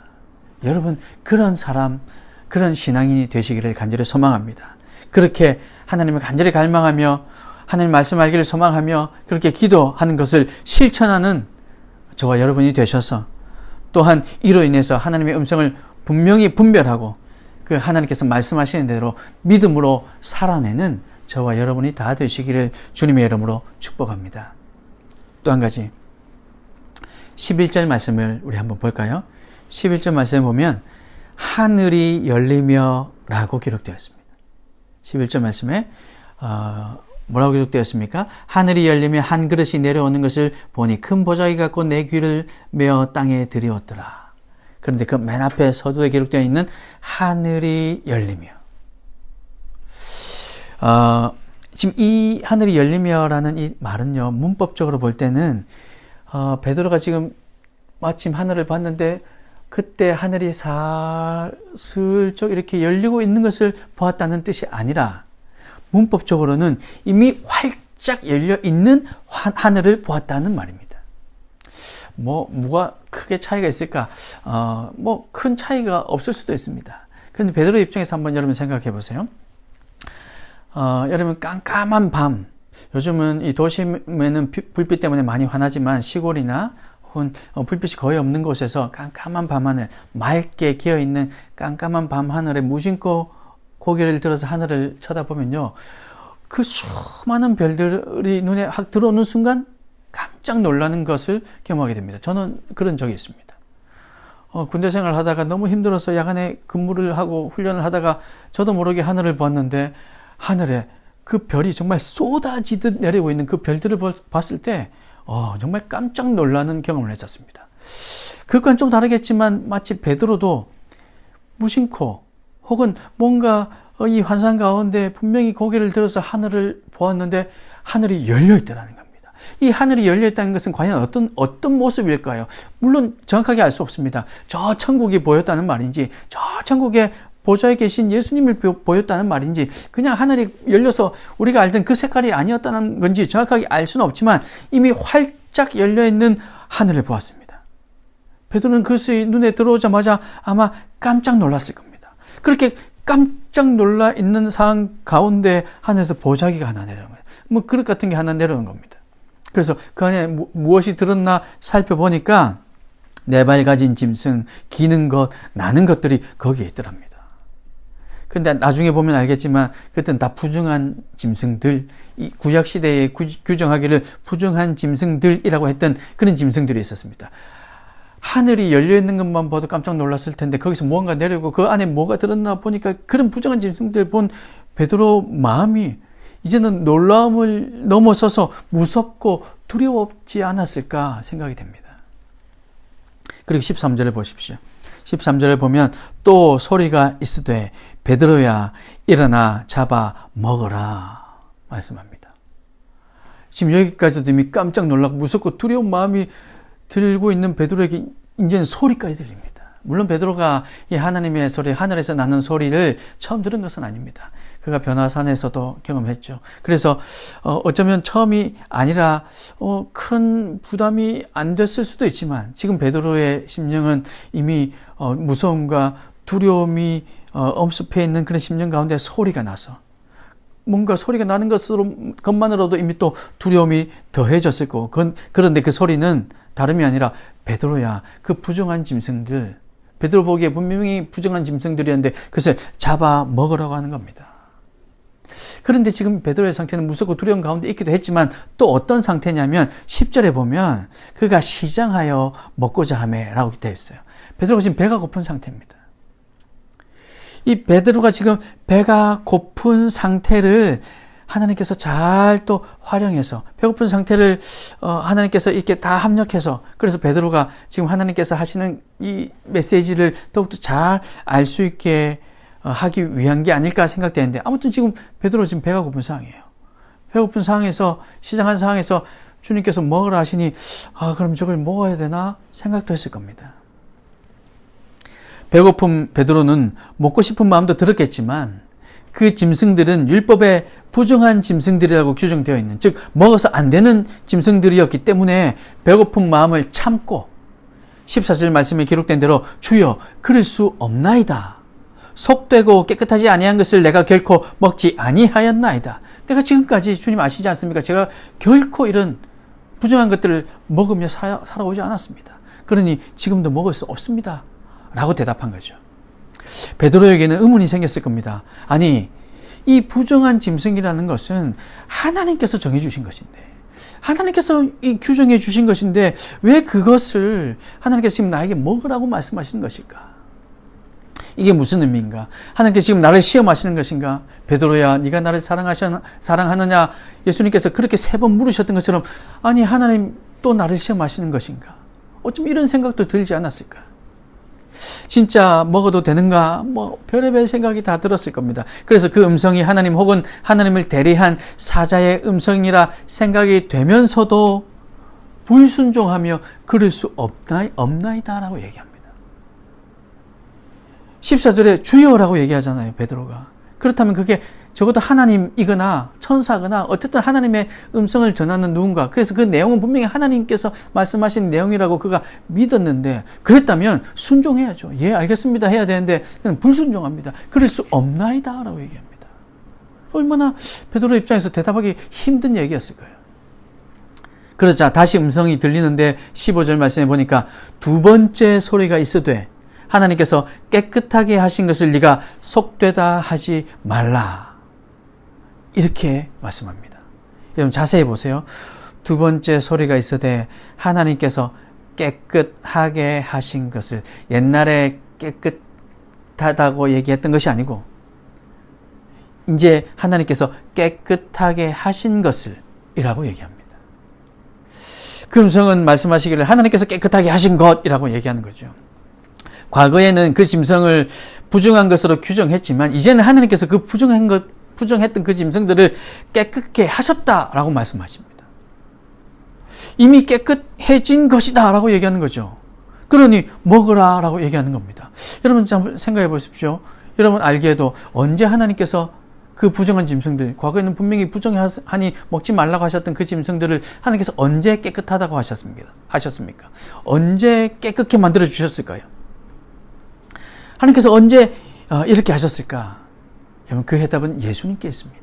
여러분, 그런 사람, 그런 신앙인이 되시기를 간절히 소망합니다. 그렇게 하나님을 간절히 갈망하며 하나님 말씀 알기를 소망하며 그렇게 기도하는 것을 실천하는 저와 여러분이 되셔서, 또한 이로 인해서 하나님의 음성을 분명히 분별하고 그 하나님께서 말씀하시는 대로 믿음으로 살아내는 저와 여러분이 다 되시기를 주님의 이름으로 축복합니다. 또 한 가지, 11절 말씀을 우리 한번 볼까요? 11절 말씀을 보면 하늘이 열리며 라고 기록되었습니다. 11절 말씀에 뭐라고 기록되었습니까? 하늘이 열리며 한 그릇이 내려오는 것을 보니 큰 보자기 같고 내 귀를 메어 땅에 들이었더라. 그런데 그 맨 앞에 서두에 기록되어 있는 하늘이 열리며, 지금 이 하늘이 열리며라는 이 말은요, 문법적으로 볼 때는 베드로가 지금 마침 하늘을 봤는데 그때 하늘이 슬쩍 이렇게 열리고 있는 것을 보았다는 뜻이 아니라, 문법적으로는 이미 활짝 열려 있는 하늘을 보았다는 말입니다. 뭐가 크게 차이가 있을까? 큰 차이가 없을 수도 있습니다. 그런데 베드로 입장에서 한번 여러분 생각해 보세요. 여러분, 깜깜한 밤, 요즘은 이 도심에는 불빛 때문에 많이 환하지만 시골이나 혹은 불빛이 거의 없는 곳에서 깜깜한 밤하늘, 맑게 개어있는 깜깜한 밤하늘에 무심코 고개를 들어서 하늘을 쳐다보면요, 그 수많은 별들이 눈에 확 들어오는 순간 깜짝 놀라는 것을 경험하게 됩니다. 저는 그런 적이 있습니다. 군대 생활을 하다가 너무 힘들어서 야간에 근무를 하고 훈련을 하다가 저도 모르게 하늘을 보았는데, 하늘에 그 별이 정말 쏟아지듯 내리고 있는 그 별들을 봤을 때 정말 깜짝 놀라는 경험을 했었습니다. 그것과는 좀 다르겠지만 마치 베드로도 무심코 혹은 뭔가 이 환상 가운데 분명히 고개를 들어서 하늘을 보았는데 하늘이 열려 있더라는 겁니다. 이 하늘이 열려 있다는 것은 과연 어떤 모습일까요? 물론 정확하게 알 수 없습니다. 저 천국이 보였다는 말인지, 저 천국에 보좌에 계신 예수님을 보였다는 말인지, 그냥 하늘이 열려서 우리가 알던 그 색깔이 아니었다는 건지 정확하게 알 수는 없지만 이미 활짝 열려있는 하늘을 보았습니다. 베드로는 그것이 눈에 들어오자마자 아마 깜짝 놀랐을 겁니다. 그렇게 깜짝 놀라 있는 상황 가운데 하늘에서 보자기가 하나 내려오는 거예요. 그릇 같은 게 하나 내려오는 겁니다. 그래서 그 안에 무엇이 들었나 살펴보니까 네 발 가진 짐승, 기는 것, 나는 것들이 거기에 있더랍니다. 근데 나중에 보면 알겠지만 그때는 다 부정한 짐승들, 이 구약시대에 규정하기를 부정한 짐승들이라고 했던 그런 짐승들이 있었습니다. 하늘이 열려있는 것만 봐도 깜짝 놀랐을 텐데 거기서 무언가 내려오고 그 안에 뭐가 들었나 보니까 그런 부정한 짐승들 본 베드로 마음이 이제는 놀라움을 넘어서서 무섭고 두려웠지 않았을까 생각이 됩니다. 그리고 13절을 보십시오. 13절에 보면 또 소리가 있으되 베드로야 일어나 잡아 먹어라 말씀합니다. 지금 여기까지도 이미 깜짝 놀라고 무섭고 두려운 마음이 들고 있는 베드로에게 이제는 소리까지 들립니다. 물론 베드로가 이 하나님의 소리, 하늘에서 나는 소리를 처음 들은 것은 아닙니다. 그가 변화산에서도 경험했죠. 그래서 어쩌면 처음이 아니라 큰 부담이 안 됐을 수도 있지만 지금 베드로의 심령은 이미 무서움과 두려움이 엄습해 있는 그런 심령 가운데 소리가 나서 뭔가 소리가 나는 것만으로도 이미 또 두려움이 더해졌을 거고 그런데 그 소리는 다름이 아니라 베드로야, 그 부정한 짐승들, 베드로 보기에 분명히 부정한 짐승들이었는데 그것을 잡아 먹으라고 하는 겁니다. 그런데 지금 베드로의 상태는 무섭고 두려운 가운데 있기도 했지만 또 어떤 상태냐면 10절에 보면 그가 시장하여 먹고자 하매라고 되어 있어요. 베드로가 지금 배가 고픈 상태입니다. 이 베드로가 지금 배가 고픈 상태를 하나님께서 잘 또 활용해서 배고픈 상태를 하나님께서 이렇게 다 합력해서 그래서 베드로가 지금 하나님께서 하시는 이 메시지를 더욱더 잘 알 수 있게 하기 위한 게 아닐까 생각되는데 아무튼 지금 베드로 지금 배가 고픈 상황이에요. 배고픈 상황에서 시장한 상황에서 주님께서 먹으라 하시니 그럼 저걸 먹어야 되나 생각도 했을 겁니다. 배고픈 베드로는 먹고 싶은 마음도 들었겠지만 그 짐승들은 율법에 부정한 짐승들이라고 규정되어 있는 즉 먹어서 안 되는 짐승들이었기 때문에 배고픈 마음을 참고 14절 말씀에 기록된 대로 주여 그럴 수 없나이다. 속되고 깨끗하지 아니한 것을 내가 결코 먹지 아니하였나이다. 내가 지금까지 주님 아시지 않습니까? 제가 결코 이런 부정한 것들을 먹으며 살아오지 않았습니다. 그러니 지금도 먹을 수 없습니다. 라고 대답한 거죠. 베드로에게는 의문이 생겼을 겁니다. 아니, 이 부정한 짐승이라는 것은 하나님께서 정해주신 것인데, 하나님께서 이 규정해 주신 것인데, 왜 그것을 하나님께서 지금 나에게 먹으라고 말씀하시는 것일까? 이게 무슨 의미인가? 하나님께서 지금 나를 시험하시는 것인가? 베드로야, 네가 나를 사랑하느냐? 예수님께서 그렇게 3번 물으셨던 것처럼, 아니, 하나님 또 나를 시험하시는 것인가? 어쩜 이런 생각도 들지 않았을까? 진짜 먹어도 되는가? 별의별 생각이 다 들었을 겁니다. 그래서 그 음성이 하나님 혹은 하나님을 대리한 사자의 음성이라 생각이 되면서도 불순종하며 그럴 수 없나이다 라고 얘기합니다. 14절에 주여라고 얘기하잖아요, 베드로가. 그렇다면 그게 적어도 하나님이거나 천사거나 어쨌든 하나님의 음성을 전하는 누군가. 그래서 그 내용은 분명히 하나님께서 말씀하신 내용이라고 그가 믿었는데 그랬다면 순종해야죠. 예, 알겠습니다 해야 되는데 그냥 불순종합니다. 그럴 수 없나이다 라고 얘기합니다. 얼마나 베드로 입장에서 대답하기 힘든 얘기였을 거예요. 그러자 다시 음성이 들리는데 15절 말씀해 보니까 두 번째 소리가 있으되 하나님께서 깨끗하게 하신 것을 네가 속되다 하지 말라. 이렇게 말씀합니다. 여러분 자세히 보세요. 두 번째 소리가 있으되 하나님께서 깨끗하게 하신 것을 옛날에 깨끗하다고 얘기했던 것이 아니고 이제 하나님께서 깨끗하게 하신 것을 이라고 얘기합니다. 그 음성은 말씀하시기를 하나님께서 깨끗하게 하신 것이라고 얘기하는 거죠. 과거에는 그 짐승을 부정한 것으로 규정했지만 이제는 하나님께서 그 부정했던 그 짐승들을 깨끗게 하셨다라고 말씀하십니다. 이미 깨끗해진 것이다 라고 얘기하는 거죠. 그러니 먹으라 라고 얘기하는 겁니다. 여러분 한번 생각해 보십시오. 여러분 알기에도 언제 하나님께서 그 부정한 짐승들, 과거에는 분명히 부정하니 먹지 말라고 하셨던 그 짐승들을 하나님께서 언제 깨끗하다고 하셨습니까? 언제 깨끗게 만들어 주셨을까요? 하나님께서 언제 이렇게 하셨을까? 여러분 그 해답은 예수님께 있습니다.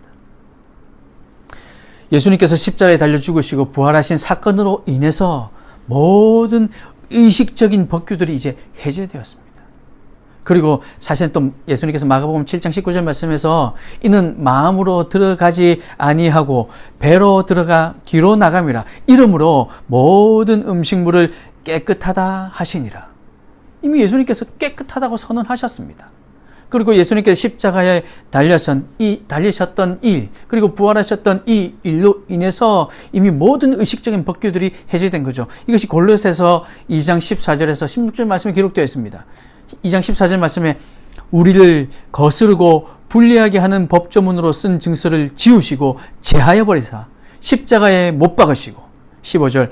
예수님께서 십자가에 달려 죽으시고 부활하신 사건으로 인해서 모든 의식적인 법규들이 이제 해제되었습니다. 그리고 사실 또 예수님께서 마가복음 7장 19절 말씀에서 이는 마음으로 들어가지 아니하고 배로 들어가 뒤로 나감이라 이러므로 모든 음식물을 깨끗하다 하시니라. 이미 예수님께서 깨끗하다고 선언하셨습니다. 그리고 예수님께서 십자가에 달리셨던 일, 그리고 부활하셨던 이 일로 인해서 이미 모든 의식적인 법규들이 해제된 거죠. 이것이 골로새서 2장 14절에서 16절 말씀에 기록되어 있습니다. 2장 14절 말씀에 우리를 거스르고 불리하게 하는 법조문으로 쓴 증서를 지우시고 제하여 버리사 십자가에 못 박으시고 15절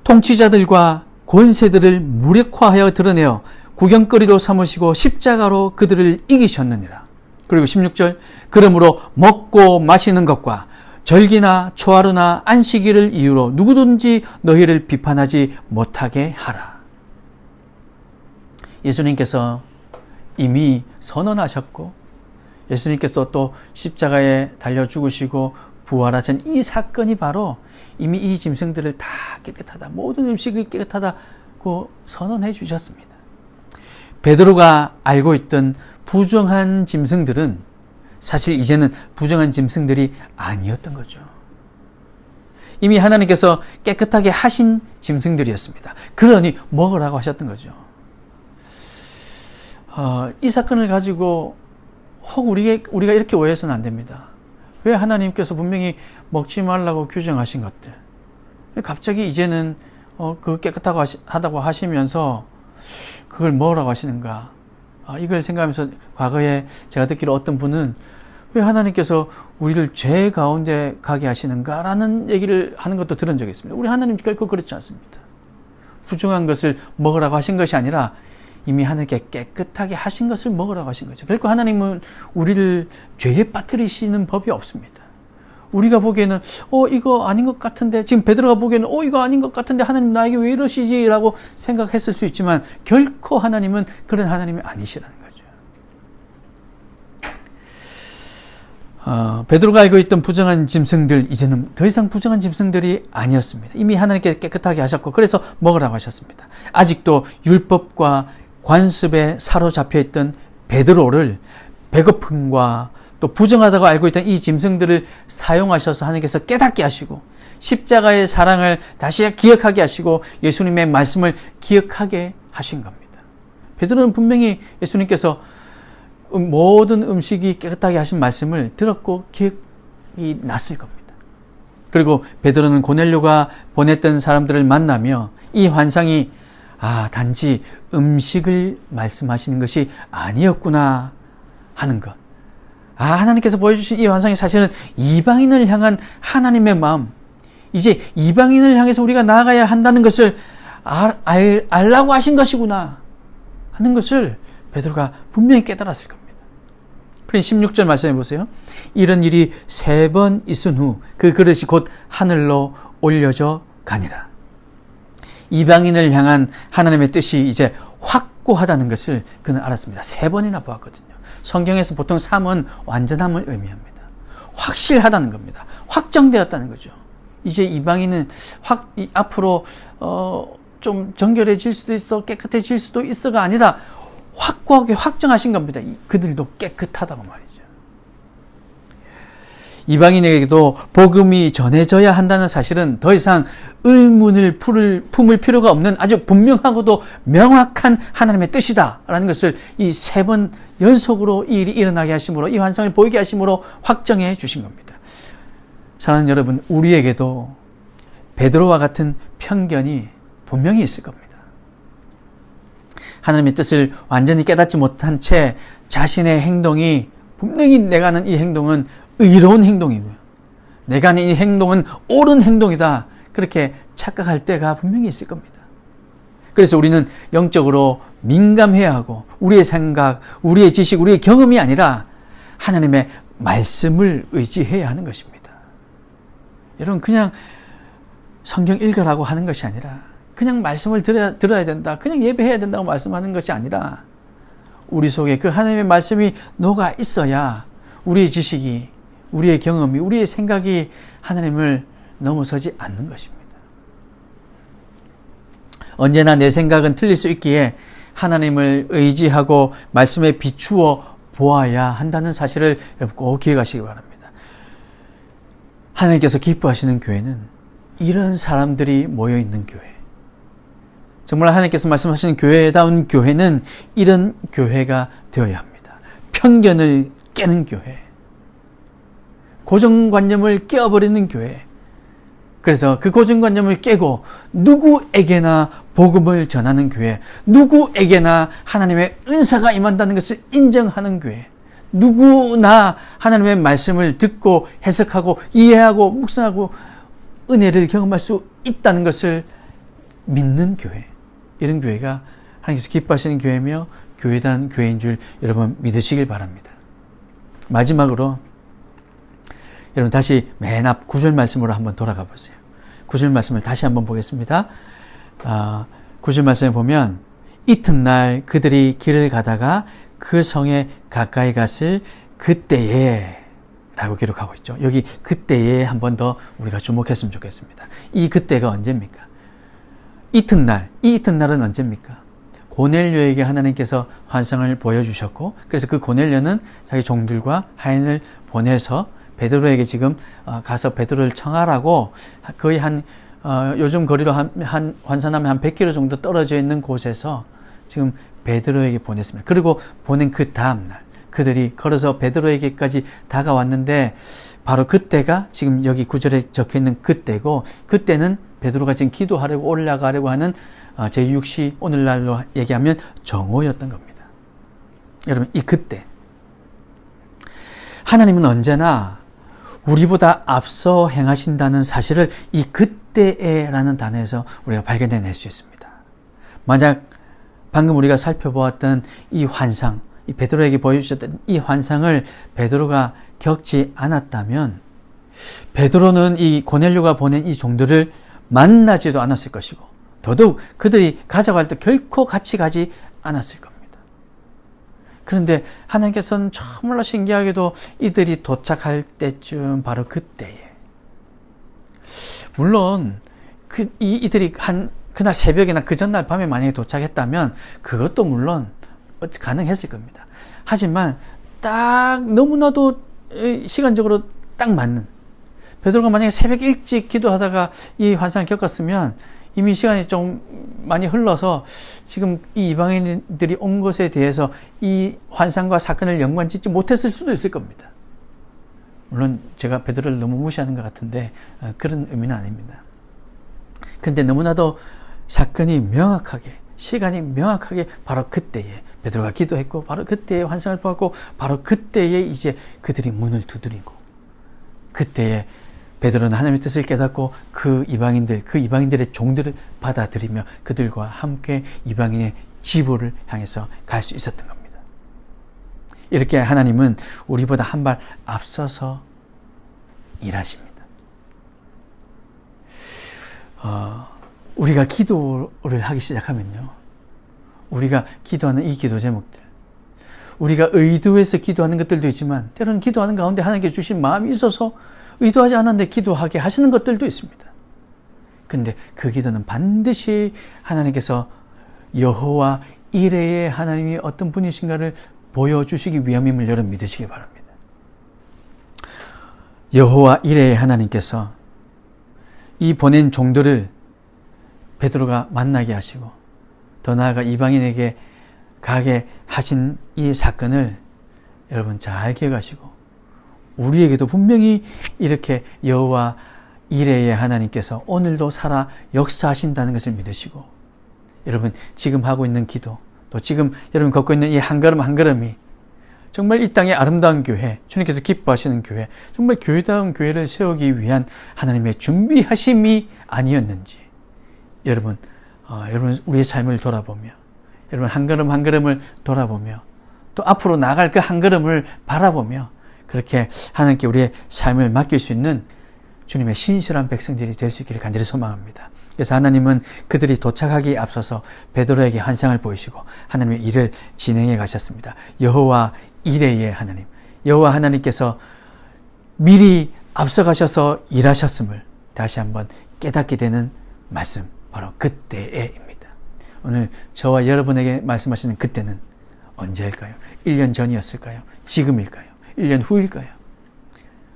통치자들과 권세들을 무력화하여 드러내어 구경거리로 삼으시고 십자가로 그들을 이기셨느니라. 그리고 16절, 그러므로 먹고 마시는 것과 절기나 초하루나 안식일을 이유로 누구든지 너희를 비판하지 못하게 하라. 예수님께서 이미 선언하셨고 예수님께서 또 십자가에 달려 죽으시고 부활하신 이 사건이 바로 이미 이 짐승들을 다 깨끗하다, 모든 음식이 깨끗하다고 선언해 주셨습니다. 베드로가 알고 있던 부정한 짐승들은 사실 이제는 부정한 짐승들이 아니었던 거죠. 이미 하나님께서 깨끗하게 하신 짐승들이었습니다. 그러니 먹으라고 하셨던 거죠. 이 사건을 가지고 혹 우리가 이렇게 오해해서는 안 됩니다. 왜 하나님께서 분명히 먹지 말라고 규정하신 것들, 갑자기 이제는 그 깨끗하고 하다고 하시면서 그걸 먹으라고 하시는가? 이걸 생각하면서 과거에 제가 듣기로 어떤 분은 왜 하나님께서 우리를 죄 가운데 가게 하시는가라는 얘기를 하는 것도 들은 적이 있습니다. 우리 하나님 결코 그렇지 않습니다. 부정한 것을 먹으라고 하신 것이 아니라 이미 하나님께 깨끗하게 하신 것을 먹으라고 하신 거죠. 결코 하나님은 우리를 죄에 빠뜨리시는 법이 없습니다. 우리가 보기에는 이거 아닌 것 같은데, 지금 베드로가 보기에는 이거 아닌 것 같은데 하나님 나에게 왜 이러시지? 라고 생각했을 수 있지만 결코 하나님은 그런 하나님이 아니시라는 거죠. 베드로가 알고 있던 부정한 짐승들, 이제는 더 이상 부정한 짐승들이 아니었습니다. 이미 하나님께 깨끗하게 하셨고 그래서 먹으라고 하셨습니다. 아직도 율법과 관습에 사로잡혀 있던 베드로를 배고픔과 또 부정하다고 알고 있던 이 짐승들을 사용하셔서 하나님께서 깨닫게 하시고 십자가의 사랑을 다시 기억하게 하시고 예수님의 말씀을 기억하게 하신 겁니다. 베드로는 분명히 예수님께서 모든 음식이 깨끗하게 하신 말씀을 들었고 기억이 났을 겁니다. 그리고 베드로는 고넬료가 보냈던 사람들을 만나며 이 환상이 단지 음식을 말씀하시는 것이 아니었구나 하는 것. 하나님께서 보여주신 이 환상이 사실은 이방인을 향한 하나님의 마음, 이제 이방인을 향해서 우리가 나아가야 한다는 것을 알라고 하신 것이구나 하는 것을 베드로가 분명히 깨달았을 겁니다. 그럼 16절 말씀해 보세요. 이런 일이 3번 있은 후 그 그릇이 곧 하늘로 올려져 가니라. 이방인을 향한 하나님의 뜻이 이제 확고하다는 것을 그는 알았습니다. 3번이나 보았거든요. 성경에서 보통 3은 완전함을 의미합니다. 확실하다는 겁니다. 확정되었다는 거죠. 이제 이방인은 앞으로 좀 정결해질 수도 있어, 깨끗해질 수도 있어가 아니라 확고하게 확정하신 겁니다. 그들도 깨끗하다고 말이죠. 이방인에게도 복음이 전해져야 한다는 사실은 더 이상 의문을 품을 필요가 없는 아주 분명하고도 명확한 하나님의 뜻이다라는 것을 이 3번 연속으로 이 일이 일어나게 하심으로, 이 환상을 보이게 하심으로 확정해 주신 겁니다. 사랑하는 여러분, 우리에게도 베드로와 같은 편견이 분명히 있을 겁니다. 하나님의 뜻을 완전히 깨닫지 못한 채 자신의 행동이 분명히 내가 하는 이 행동은 의로운 행동이고요, 내가 하는 이 행동은 옳은 행동이다, 그렇게 착각할 때가 분명히 있을 겁니다. 그래서 우리는 영적으로 민감해야 하고 우리의 생각, 우리의 지식, 우리의 경험이 아니라 하나님의 말씀을 의지해야 하는 것입니다. 여러분, 그냥 성경 읽으라고 하는 것이 아니라, 그냥 말씀을 들어야 된다, 그냥 예배해야 된다고 말씀하는 것이 아니라 우리 속에 그 하나님의 말씀이 녹아 있어야 우리의 지식이, 우리의 경험이, 우리의 생각이 하나님을 넘어서지 않는 것입니다. 언제나 내 생각은 틀릴 수 있기에 하나님을 의지하고 말씀에 비추어 보아야 한다는 사실을 여러분 꼭 기억하시기 바랍니다. 하나님께서 기뻐하시는 교회는 이런 사람들이 모여있는 교회, 정말 하나님께서 말씀하시는 교회다운 교회는 이런 교회가 되어야 합니다. 편견을 깨는 교회, 고정관념을 깨어버리는 교회, 그래서 그 고정관념을 깨고 누구에게나 복음을 전하는 교회, 누구에게나 하나님의 은사가 임한다는 것을 인정하는 교회, 누구나 하나님의 말씀을 듣고 해석하고 이해하고 묵상하고 은혜를 경험할 수 있다는 것을 믿는 교회, 이런 교회가 하나님께서 기뻐하시는 교회며 교회단 교회인 줄 여러분 믿으시길 바랍니다. 마지막으로 여러분 다시 맨 앞 9절 말씀으로 한번 돌아가 보세요. 9절 말씀을 다시 한번 보겠습니다. 9절 말씀에 보면 이튿날 그들이 길을 가다가 그 성에 가까이 갔을 그때에 라고 기록하고 있죠. 여기 그때에 한 번 더 우리가 주목했으면 좋겠습니다. 이 그때가 언제입니까? 이튿날, 이 이튿날은 언제입니까? 고넬료에게 하나님께서 환상을 보여주셨고, 그래서 그 고넬료는 자기 종들과 하인을 보내서 베드로에게 지금 가서 베드로를 청하라고 거의 요즘 거리로 환산하면 한 100km 정도 떨어져 있는 곳에서 지금 베드로에게 보냈습니다. 그리고 보낸 그 다음날 그들이 걸어서 베드로에게까지 다가왔는데 바로 그때가 지금 여기 9절에 적혀있는 그때고, 그때는 베드로가 지금 기도하려고 올라가려고 하는 제6시 오늘날로 얘기하면 정오였던 겁니다. 여러분, 이 그때 하나님은 언제나 우리보다 앞서 행하신다는 사실을 이 그때에라는 단어에서 우리가 발견해낼 수 있습니다. 만약 방금 우리가 살펴보았던 이 환상, 이 베드로에게 보여주셨던 이 환상을 베드로가 겪지 않았다면 베드로는 이 고넬료가 보낸 이 종들을 만나지도 않았을 것이고, 더더욱 그들이 가자고 할 때 결코 같이 가지 않았을 겁니다. 그런데 하나님께서는 정말로 신기하게도 이들이 도착할 때쯤 바로 그때에, 물론 이들이 그날 새벽이나 그 전날 밤에 만약에 도착했다면 그것도 물론 가능했을 겁니다. 하지만 딱 너무나도 시간적으로 딱 맞는, 베드로가 만약에 새벽 일찍 기도하다가 이 환상을 겪었으면 이미 시간이 좀 많이 흘러서 지금 이 이방인들이 온 것에 대해서 이 환상과 사건을 연관짓지 못했을 수도 있을 겁니다. 물론 제가 베드로를 너무 무시하는 것 같은데 그런 의미는 아닙니다. 근데 너무나도 사건이 명확하게, 시간이 명확하게 바로 그때에 베드로가 기도했고, 바로 그때에 환상을 보았고, 바로 그때에 이제 그들이 문을 두드리고, 그때에 베드로는 하나님의 뜻을 깨닫고 그 이방인들의 종들을 받아들이며 그들과 함께 이방인의 지부를 향해서 갈 수 있었던 겁니다. 이렇게 하나님은 우리보다 한 발 앞서서 일하십니다. 우리가 기도를 하기 시작하면요, 우리가 기도하는 이 기도 제목들, 우리가 의도해서 기도하는 것들도 있지만 때로는 기도하는 가운데 하나님께 주신 마음이 있어서 의도하지 않았는데 기도하게 하시는 것들도 있습니다. 그런데 그 기도는 반드시 하나님께서 여호와 이레의 하나님이 어떤 분이신가를 보여주시기 위함임을 여러분 믿으시기 바랍니다. 여호와 이레의 하나님께서 이 보낸 종들을 베드로가 만나게 하시고 더 나아가 이방인에게 가게 하신 이 사건을 여러분 잘 기억하시고, 우리에게도 분명히 이렇게 여호와 이레의 하나님께서 오늘도 살아 역사하신다는 것을 믿으시고, 여러분 지금 하고 있는 기도, 또 지금 여러분 걷고 있는 이 한 걸음 한 걸음이 정말 이 땅의 아름다운 교회, 주님께서 기뻐하시는 교회, 정말 교회다운 교회를 세우기 위한 하나님의 준비하심이 아니었는지, 여러분 우리의 삶을 돌아보며, 여러분 한 걸음 한 걸음을 돌아보며, 또 앞으로 나갈 그 한 걸음을 바라보며 그렇게 하나님께 우리의 삶을 맡길 수 있는 주님의 신실한 백성들이 될 수 있기를 간절히 소망합니다. 그래서 하나님은 그들이 도착하기에 앞서서 베드로에게 환상을 보이시고 하나님의 일을 진행해 가셨습니다. 여호와 이레의 하나님, 여호와 하나님께서 미리 앞서가셔서 일하셨음을 다시 한번 깨닫게 되는 말씀, 바로 그때에입니다. 오늘 저와 여러분에게 말씀하시는 그때는 언제일까요? 1년 전이었을까요? 지금일까요? 1년 후일까요?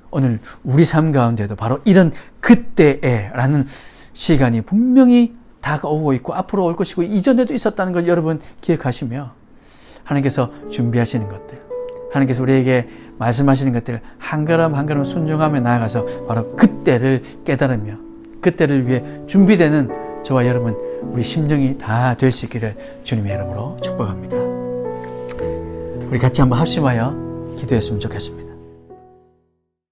오늘 우리 삶 가운데도 바로 이런 그때에라는 시간이 분명히 다가오고 있고 앞으로 올 것이고 이전에도 있었다는 걸 여러분 기억하시며, 하나님께서 준비하시는 것들, 하나님께서 우리에게 말씀하시는 것들을 한 걸음 한 걸음 순종하며 나아가서 바로 그때를 깨달으며 그때를 위해 준비되는 저와 여러분, 우리 심령이 다 될 수 있기를 주님의 이름으로 축복합니다. 우리 같이 한번 합심하여 기도했으면 좋겠습니다.